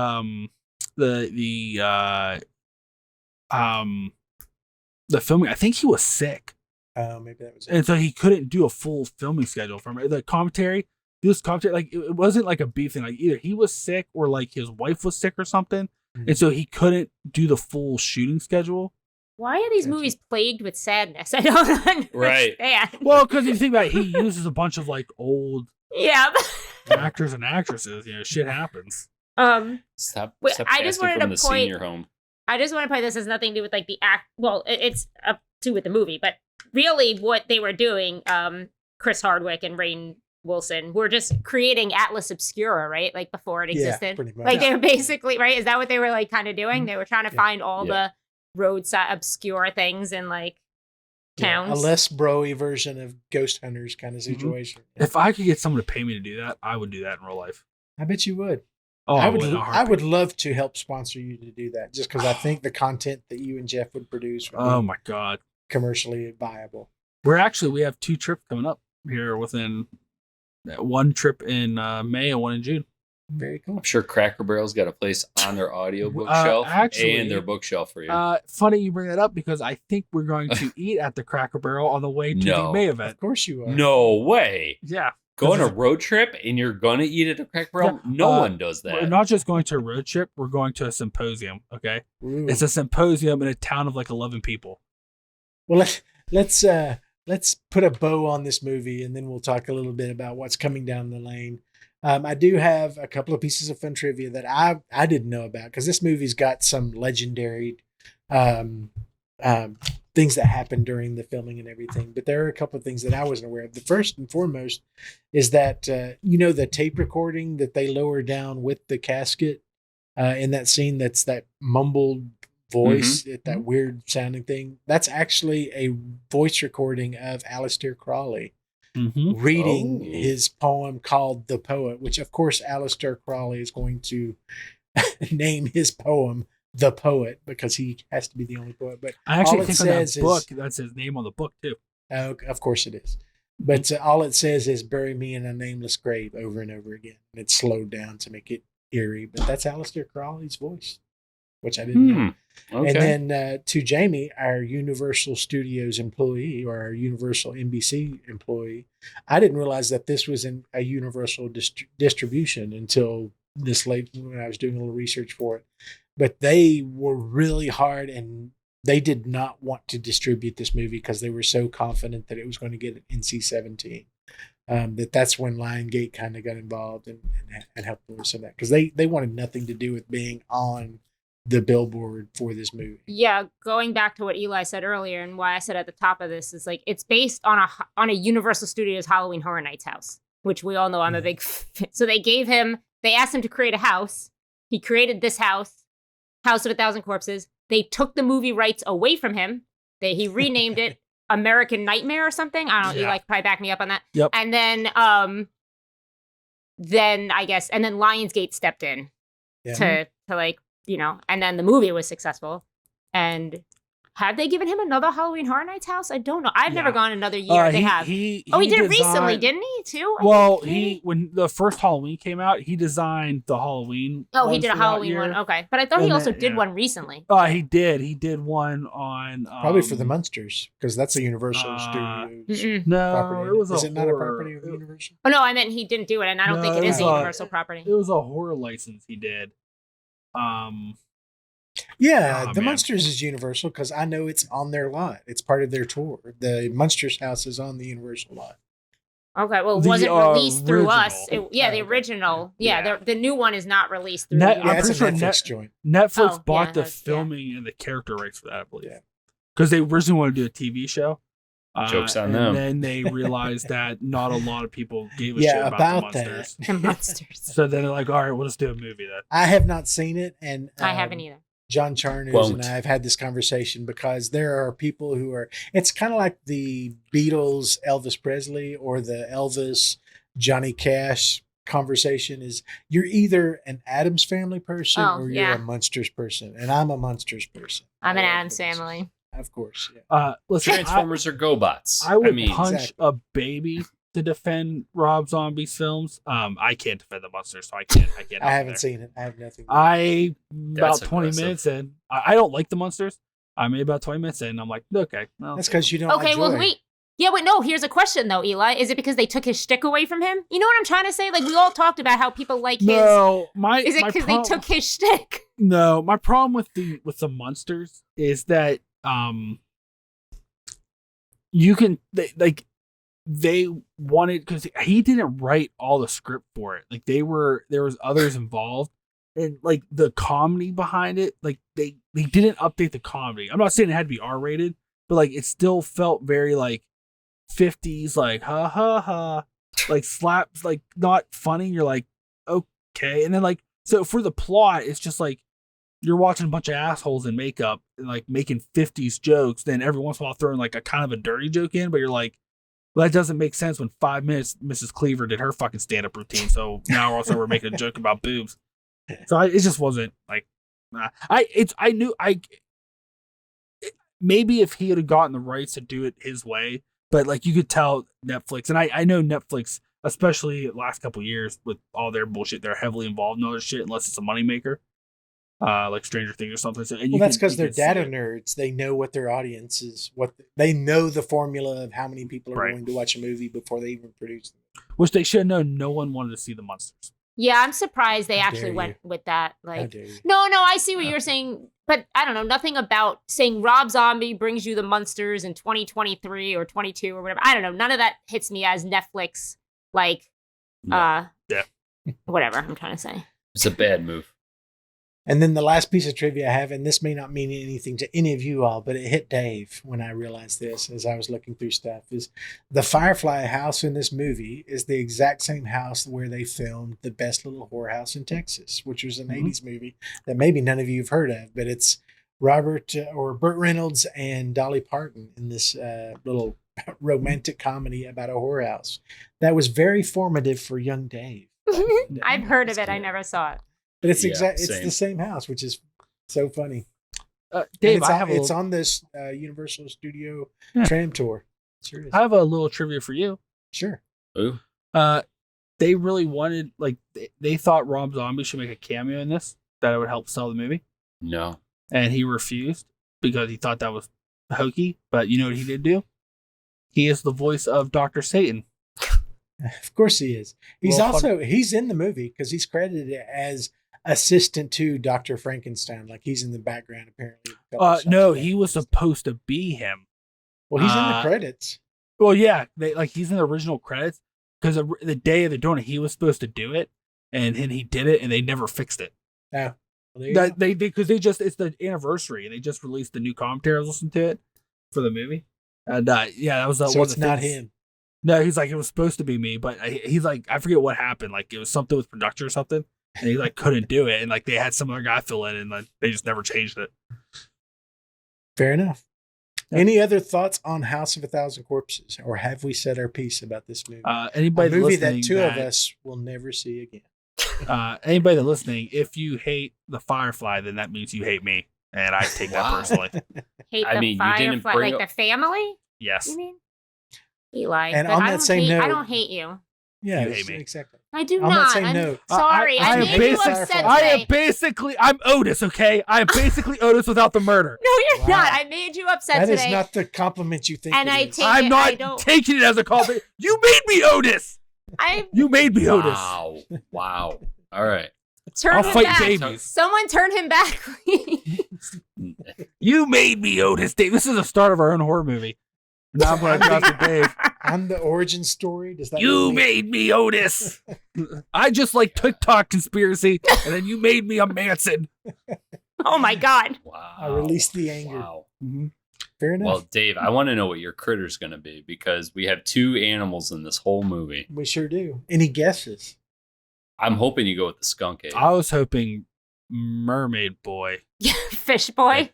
filming, I think he was sick, Oh, maybe that was it. and so he couldn't do a full filming schedule from it. The commentary, like it wasn't like a beef thing. Like either he was sick or like his wife was sick or something, and so he couldn't do the full shooting schedule. Why are these Gotcha. movies plagued with sadness? I don't understand. Right. Well, because if you think about it, he uses a bunch of like old Yeah. actors and actresses. Shit happens. Stop Wait, I just casting wanted from to the point- senior home. I just want to point this has nothing to do with like the act. Well, it's up to with the movie, but really what they were doing, Chris Hardwick and Rainn Wilson were just creating Atlas Obscura, right? Like before it Yeah, existed. pretty much. Like they were basically, right? Is that what they were like kind of doing? They were trying to Yeah. find all Yeah. the roadside obscure things in like Yeah, towns. a less bro-y version of Ghost Hunters kind of situation. If I could get someone to pay me to do that, I would do that in real life. I bet you would. Oh, I would. in a I heartbeat. would love to help sponsor you to do that, just because I think the content that you and Jeff would produce would Oh be my god. commercially viable. We have 2 trips coming up here within one trip in May and one in June. Very cool. I'm sure Cracker Barrel's got a place on their audio Uh, bookshelf actually, and their bookshelf for you. Funny you bring that up because I think we're going to eat at the Cracker Barrel on the way to the No. May Of event. course you are. No way. Yeah. Go on a Because road trip and you're gonna eat at a Cracker Barrel? Yeah, No one does We're that. not just going to a road trip, we're going to a symposium, okay? Ooh. It's a symposium in a town of like 11 people. Well, let's put a bow on this movie, and then we'll talk a little bit about what's coming down the lane. I do have a couple of pieces of fun trivia that I didn't know about because this movie's got some legendary things that happened during the filming and everything. But there are a couple of things that I wasn't aware of. The first and foremost is that the tape recording that they lower down with the casket in that scene. That's that mumbled voice, that weird sounding thing. That's actually a voice recording of Aleister Crowley Mm-hmm. reading Oh. his poem called The Poet, which of course Aleister Crowley is going to name his poem The Poet because he has to be the only poet. But I actually all it think on that says book, that's his name on the book too. of course it is. But all it says is bury me in a nameless grave over and over again. And it's slowed down to make it eerie. But that's Aleister Crowley's voice, which I didn't know. Okay. And then to Jaime, our Universal Studios employee or our Universal NBC employee, I didn't realize that this was in a Universal distribution until this late when I was doing a little research for it. But they were really hard and they did not want to distribute this movie because they were so confident that it was going to get an NC-17. That's when Lionsgate kind of got involved and helped with some of that because they wanted nothing to do with being on the billboard for this movie. Yeah, going back to what Eli said earlier and why I said at the top of this is like it's based on a Universal Studios Halloween Horror Nights house, which we all know I'm a big so they asked him to create a house. He created this House of a Thousand Corpses. They took the movie rights away from him. He renamed it American Nightmare or something. I don't know, Eli could probably back me up on that. Yep. And then I guess Lionsgate stepped in to like and then the movie was successful. And have they given him another Halloween Horror Nights house? I don't know. I've never gone another year. They have. He did it recently, didn't he? Too. Well, when the first Halloween came out, he designed the Halloween. Oh, he did a Halloween one. Okay, but I thought he also did one recently. He did. He did one on probably for the Munsters because that's a Universal Studios. No, property. it was Is it not a property of Universal? Oh no, I meant he didn't do it, and I don't think it is a Universal property. It was a horror license he did. Yeah, the Munsters is Universal because I know it's on their lot. It's part of their tour. The Munsters house is on the Universal lot. Okay, well, it wasn't released through us. The original. Yeah, the new one is not released through I'm pretty sure Netflix joint. Netflix bought the filming and the character rights for that, I believe. Because they originally wanted to do a TV show. Joke's on them. And then they realized that not a lot of people gave a shit about the Munsters. The Munsters. So then they're like, all right, we'll just do a movie then. I have not seen it, and I haven't either. John Charnoes and I have had this conversation because there are people who are, it's kind of like the Beatles, Elvis Presley, or the Elvis, Johnny Cash conversation is you're either an Addams Family person or you're a Munsters person. And I'm a Munsters person. I'm an Addams Family. Of course. Listen, Transformers are GoBots. I would punch a baby to defend Rob Zombie's films. I can't defend the Munsters, so I can't. I haven't seen it. I have nothing. About 20 minutes in. I don't like the Munsters. I made about 20 minutes in. And I'm like, okay. Well, that's because you don't. Okay, well, wait. Yeah, wait. No, here's a question though, Eli. Is it because they took his shtick away from him? You know what I'm trying to say? Like we all talked about how people like his. No, is it because they took his shtick? No, my problem with the Munsters is that you can they wanted, because he didn't write all the script for it. Like there was others involved, and like the comedy behind it, like they didn't update the comedy. I'm not saying it had to be R-rated, but like it still felt very like 50s, like ha ha ha, like slaps, like not funny. You're like, okay, and then like so for the plot, it's just like you're watching a bunch of assholes in makeup and like making 50s jokes. Then every once in a while throwing like a kind of a dirty joke in, but you're like, well, that doesn't make sense when 5 minutes Mrs. Cleaver did her fucking stand-up routine. So now also we're making a joke about boobs. So it just wasn't like, maybe if he had gotten the rights to do it his way, but like you could tell Netflix, and I know Netflix, especially the last couple of years with all their bullshit, they're heavily involved in all this shit unless it's a moneymaker. Like Stranger Things or something. So, that's because they're data nerds. They know what their audience is. They know the formula of how many people are going to watch a movie before they even produce them. Which they should know. No one wanted to see the Munsters. Yeah, I'm surprised they actually went with that. Like, no, I see what you're saying, but I don't know. Nothing about saying Rob Zombie brings you the Munsters in 2023 or 22 or whatever. I don't know. None of that hits me as Netflix. Like, whatever I'm trying to say. It's a bad move. And then the last piece of trivia I have, and this may not mean anything to any of you all, but it hit Dave when I realized this as I was looking through stuff, is the Firefly house in this movie is the exact same house where they filmed The Best Little Whorehouse in Texas, which was an 80s movie that maybe none of you have heard of, but it's Burt Reynolds and Dolly Parton in this little romantic comedy about a whorehouse. That was very formative for young Dave. I've heard of it. I never saw it. But it's it's the same house, which is so funny. Dave, it's on this Universal Studio tram tour. Sure I have a little trivia for you. Sure. Ooh. They really wanted, like, they thought Rob Zombie should make a cameo in this, that it would help sell the movie. No. And he refused because he thought that was hokey. But you know what he did do? He is the voice of Dr. Satan. Of course he is. He's in the movie because he's credited as assistant to Dr. Frankenstein. Like he's in the background apparently. No, he was supposed to be him. Well, he's in the credits. Well, yeah, he's in the original credits because the day they're doing it, he was supposed to do it, and then he did it, and they never fixed it. Yeah, because it's the anniversary, and they just released the new commentary. I was listening to it for the movie, and that was so it's not him. No, he's like, it was supposed to be me, but he's like, I forget what happened. Like it was something with production or something, and he like couldn't do it, and like they had some other guy fill in, and like they just never changed it. Fair enough. Yeah. Any other thoughts on House of a Thousand Corpses, or have we said our piece about this movie? Anybody a movie that two of us will never see again. Anybody that's listening, if you hate the Firefly, then that means you hate me, and I take that Wow. personally. Hate I the mean, you didn't Firefly, bring like up- the family. Yes. You mean Eli? And but on I that don't same hate, note- I don't hate you. Yeah, You hate me. exactly. I do On that not. same I'm note, sorry. I I am made you basically- upset I am today. basically, I'm Otis, okay? I am basically Otis without the murder. No, you're Wow. not. I made you upset That is today. not the compliment you think And it I is. take- I'm I not don't- taking it as a compliment. You made me Otis. I You made me Otis. Wow. Wow. All right. turned I'll him fight back. babies. Someone turned him back. You made me Otis, Dave. This is the start of our own horror movie. Now I'm going to drop to Dave. On the origin story, does that You mean- made me Otis. I just like TikTok conspiracy, and then you made me a Manson. Oh my god. Wow. I released the anger. Wow. Fair enough. Well, Dave, I want to know what your critter's going to be because we have 2 animals in this whole movie. We sure do. Any guesses? I'm hoping you go with the skunk ape. I was hoping Mermaid Boy. Fish boy.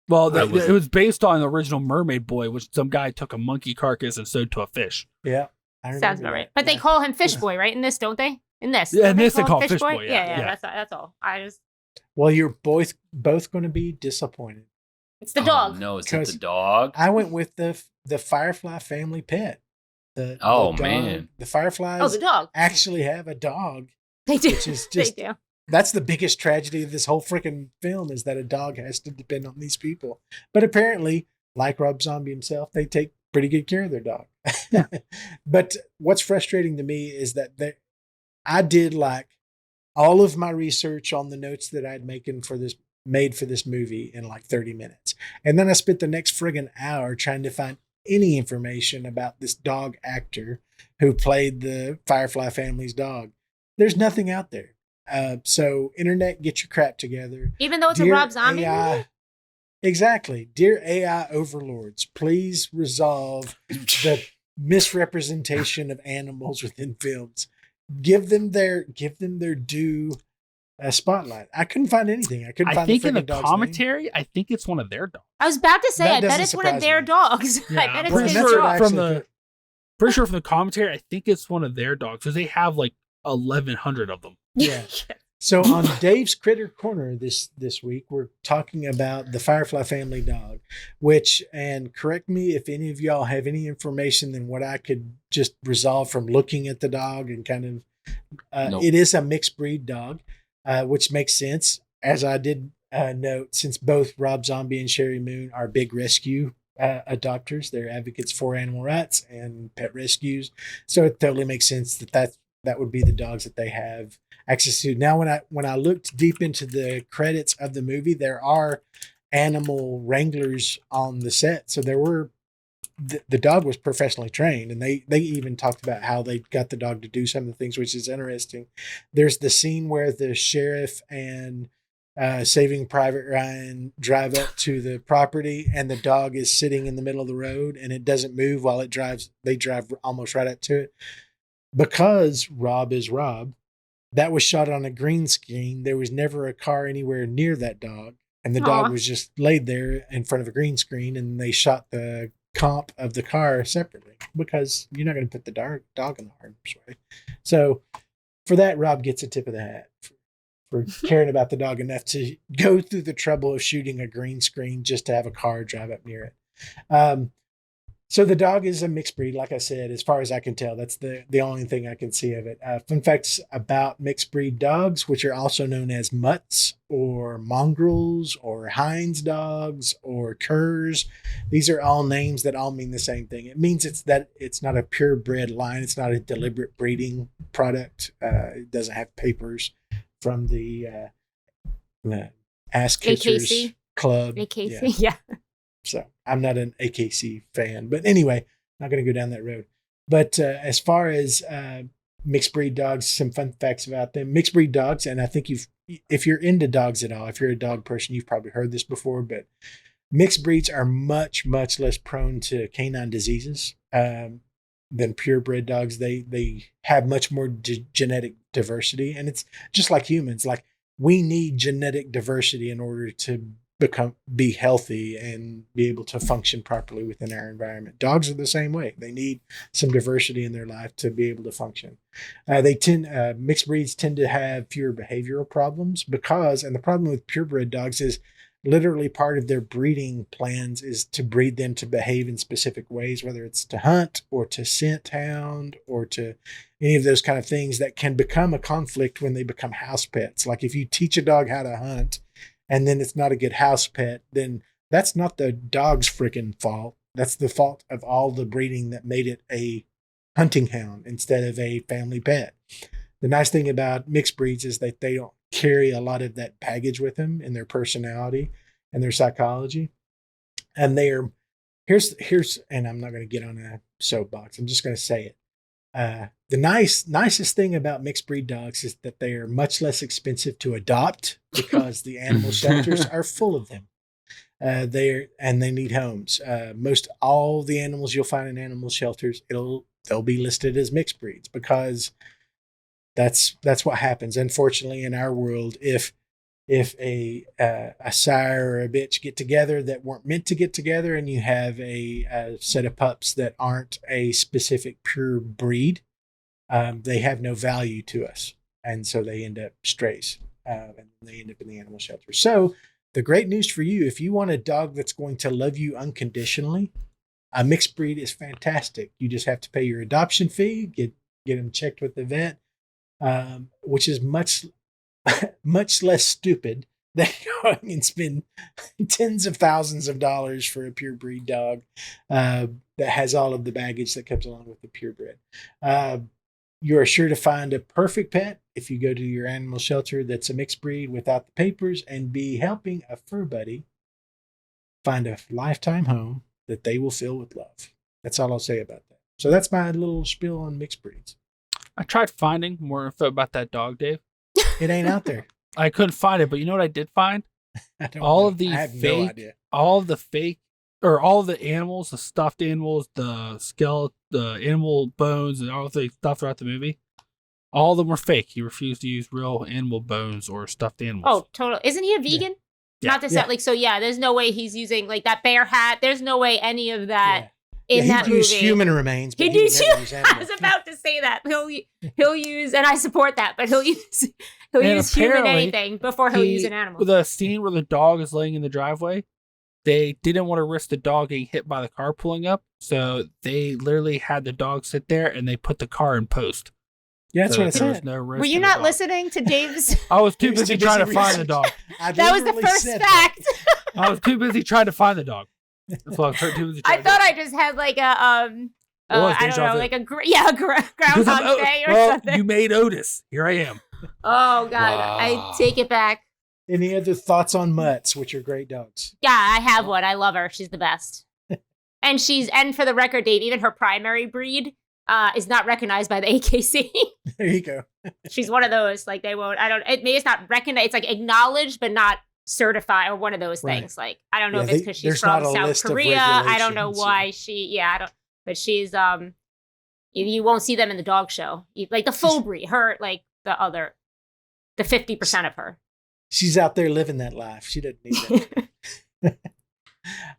Well, I was- it was based on the original Mermaid Boy, which some guy took a monkey carcass and sewed to a fish. Yeah. I Sounds remember about right. that. But they Yeah. call him Fish Boy, right? In this, don't they? In this. Yeah, Don't in this they him call him Fish Boy, yeah. Yeah, Yeah. that's all. I just Well, you're both going to be disappointed. it's the dog. Oh, no, is it 'Cause the dog? I went with the Firefly family pet. The dog. Man. The Fireflies Oh, the dog. actually have a dog, They do. which is They just do. that's the biggest tragedy of this whole freaking film is that a dog has to depend on these people. But apparently, like Rob Zombie himself, they take pretty good care of their dog. But what's frustrating to me is that I did like all of my research on the notes that I'd made for this movie in like 30 minutes. And then I spent the next friggin' hour trying to find any information about this dog actor who played the Firefly family's dog. There's nothing out there. So internet, get your crap together. Even though it's a Dear Rob Zombie AI movie? Exactly. Dear AI overlords, please resolve the misrepresentation of animals within films. Give them their due spotlight. I couldn't find anything. I couldn't I find think the in the friggin' dog's name. commentary, I think it's one of their dogs. I was about to say, That I bet doesn't it's one of surprise their me. dogs. Yeah, I bet I'm it's pretty his that's sure what I dog. from actually the pretty sure from the commentary, I think it's one of their dogs because they have like 1,100 of them. Yeah. So on Dave's Critter Corner this week, we're talking about the Firefly family dog, which, and correct me if any of y'all have any information than what I could just resolve from looking at the dog and kind of, Nope. It is a mixed breed dog, which makes sense. As I did note, since both Rob Zombie and Sheri Moon are big rescue adopters, they're advocates for animal rights and pet rescues. So it totally makes sense that would be the dogs that they have access to. Now, when I looked deep into the credits of the movie, there are animal wranglers on the set. So there were the dog was professionally trained, and they even talked about how they got the dog to do some of the things, which is interesting. There's the scene where the sheriff and Saving Private Ryan drive up to the property, and the dog is sitting in the middle of the road, and it doesn't move while it drives. They drive almost right up to it. Because Rob is Rob, that was shot on a green screen. There was never a car anywhere near that dog. And the dog Aw. was just laid there in front of a green screen, and they shot the comp of the car separately because you're not going to put the dog in the harm's way. So for that, Rob gets a tip of the hat for caring about the dog enough to go through the trouble of shooting a green screen just to have a car drive up near it. So the dog is a mixed breed, like I said, as far as I can tell. That's the only thing I can see of it. Fun facts about mixed breed dogs, which are also known as mutts or mongrels or Heinz dogs or curs. These are all names that all mean the same thing. It means it's not a purebred line. It's not a deliberate breeding product. It doesn't have papers from the Ass Catchers AKC? Club. AKC, Yeah. yeah. So I'm not an AKC fan, but anyway, not going to go down that road. But as far as mixed breed dogs, some fun facts about them. Mixed breed dogs, and I think if you're into dogs at all, if you're a dog person, you've probably heard this before, but mixed breeds are much, much less prone to canine diseases than purebred dogs. They have much more genetic diversity, and it's just like humans. Like we need genetic diversity in order to be healthy and be able to function properly within our environment. Dogs are the same way. They need some diversity in their life to be able to function. Mixed breeds tend to have fewer behavioral problems and the problem with purebred dogs is literally part of their breeding plans is to breed them to behave in specific ways, whether it's to hunt or to scent hound or to any of those kind of things that can become a conflict when they become house pets. Like if you teach a dog how to hunt and then it's not a good house pet, then that's not the dog's freaking fault. That's the fault of all the breeding that made it a hunting hound instead of a family pet. The nice thing about mixed breeds is that they don't carry a lot of that baggage with them in their personality and their psychology. And here's, and I'm not going to get on a soapbox. I'm just going to say it. The nicest thing about mixed breed dogs is that they are much less expensive to adopt because the animal shelters are full of them. They need homes. Most all the animals you'll find in animal shelters, they'll be listed as mixed breeds because that's what happens. Unfortunately, in our world, if a sire or a bitch get together that weren't meant to get together, and you have a set of pups that aren't a specific pure breed, they have no value to us, and so they end up strays, and they end up in the animal shelter. So the great news for you, if you want a dog that's going to love you unconditionally, a mixed breed is fantastic. You just have to pay your adoption fee, get them checked with the vet, which is much less stupid than going and spend tens of thousands of dollars for a purebred dog that has all of the baggage that comes along with the purebred. You are sure to find a perfect pet if you go to your animal shelter that's a mixed breed without the papers and be helping a fur buddy find a lifetime home that they will fill with love. That's all I'll say about that. So that's my little spiel on mixed breeds. I tried finding more info about that dog, Dave. It ain't out there. I couldn't find it, but you know what I did find? I All have no idea. all of the animals, the stuffed animals, the skeleton, the animal bones, and all the stuff throughout the movie, all of them were fake. He refused to use real animal bones or stuffed animals. Oh, totally. Isn't he a vegan? Yeah. Not to sound like, so yeah, there's no way he's using like that bear hat. There's no way any of that in that movie. He'd use human remains, but He'd he would use never use animal. I was about to say that. He'll use, and I support that, but he'll use human anything before he'll use an animal. The scene where the dog is laying in the driveway, they didn't want to risk the dog getting hit by the car pulling up, so they literally had the dog sit there and they put the car in post. Yeah, that's what I there was said. no risk Were you to the not dog. listening to Dave's? I was too busy trying to find the dog. That was the first fact. I was too busy trying to find the dog. That's why I was too busy. I thought I just had like a I don't know, like a Groundhog Day or something. You made Otis. Here I am. Oh God, Wow. I take it back. Any other thoughts on mutts, which are great dogs? Yeah, I have one. I love her. She's the best. And for the record, Dave, even her primary breed is not recognized by the AKC. There you go. She's one of those. Like they won't. Maybe it's not recognized. It's like acknowledged, but not certified, or one of those things. Like I don't know if it's because she's from South Korea. I don't know why she. Yeah, I don't. But she's you won't see them in the dog show. Like the full breed, her like the 50% of her. She's out there living that life. She doesn't need that.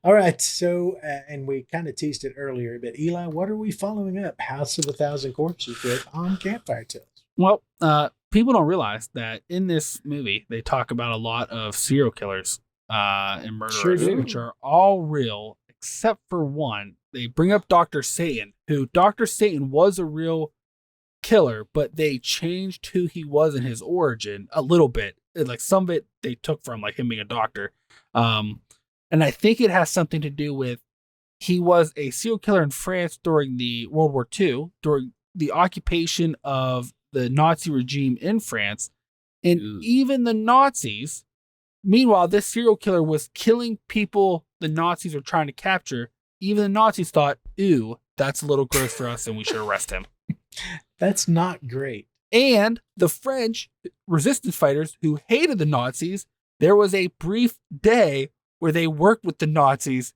All right. So, and we kind of teased it earlier, but Eli, what are we following up House of a Thousand Corpses with on Campfire Tales? Well, people don't realize that in this movie, they talk about a lot of serial killers and murderers, Sure do. which are all real, except for one. They bring up Dr. Satan, who Dr. Satan was a real killer, but they changed who he was in his origin a little bit. Like some of it they took from like him being a doctor. And I think it has something to do with he was a serial killer in France during the World War II, during the occupation of the Nazi regime in France. And even the Nazis, meanwhile, this serial killer was killing people the Nazis were trying to capture. Even the Nazis thought, ooh, that's a little gross for us and we should arrest him. That's not great. And the French resistance fighters who hated the Nazis, there was a brief day where they worked with the Nazis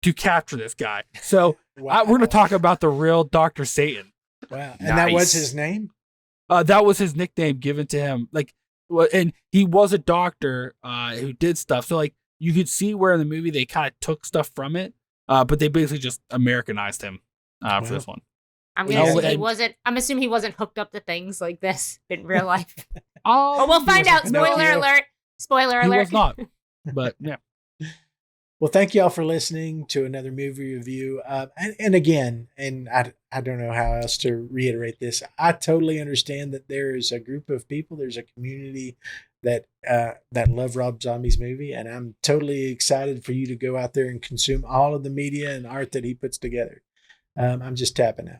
to capture this guy. So Wow. we're going to talk about the real Dr. Satan. Wow. And that was his name? That was his nickname given to him. Like, and he was a doctor who did stuff. So like you could see where in the movie they kind of took stuff from it, but they basically just Americanized him for this one. I'm Yeah, gonna assume he and- wasn't. I'm assuming he wasn't hooked up to things like this in real life. Oh, We'll find out. No, Spoiler yeah. alert! Spoiler He alert! was not. But yeah, Well, thank you all for listening to another movie review. And again, and I don't know how else to reiterate this. I totally understand that there is a group of people, there's a community that love Rob Zombie's movie, and I'm totally excited for you to go out there and consume all of the media and art that he puts together. I'm just tapping out.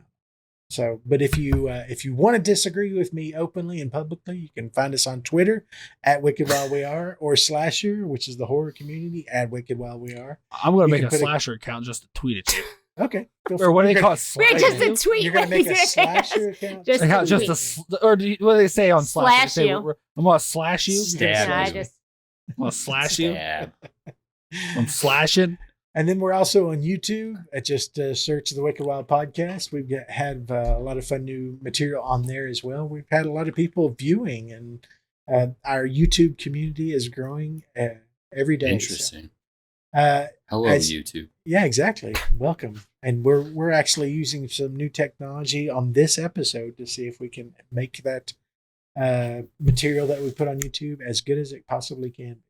So, but if you want to disagree with me openly and publicly, you can find us on Twitter at Wicked While We Are, or Slasher, which is the horror community, at Wicked While We Are. I'm gonna You make can a put slasher account just to tweet it to you. Okay. Or what do they call it? Wait, just a tweet. You're gonna make a Yes. Slasher account. Just Account, a just tweet. a or what do they say on Slasher? They Slash say, you. I'm gonna slash you. Stab Yeah, I you. just I'm gonna slash you. Stab. I'm slashing. And then we're also on YouTube. Just search the Wicked Wild podcast. We've had a lot of fun new material on there as well. We've had a lot of people viewing, and our YouTube community is growing every day. Interesting. So, Hello, as- YouTube. yeah, exactly. Welcome. And we're actually using some new technology on this episode to see if we can make that material that we put on YouTube as good as it possibly can be.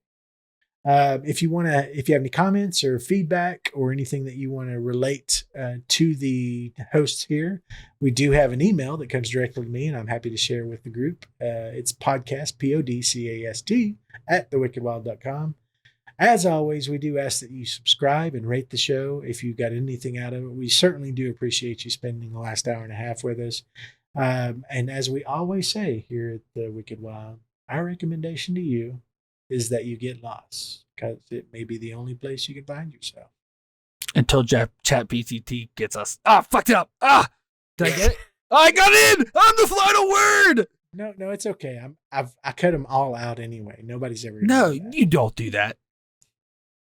If you have any comments or feedback or anything that you want to relate to the hosts here, we do have an email that comes directly to me, and I'm happy to share with the group. It's podcast, podcast, at thewickedwild.com. As always, we do ask that you subscribe and rate the show if you got anything out of it. We certainly do appreciate you spending the last hour and a half with us. And as we always say here at the Wicked Wild, our recommendation to you is that you get lost, because it may be the only place you can find yourself. Until Chat PCT gets us. Fucked it up. Did I get it? I got in. I'm the final word. No, it's okay. I cut them all out anyway. Nobody's ever. gonna No, do that. you don't do that.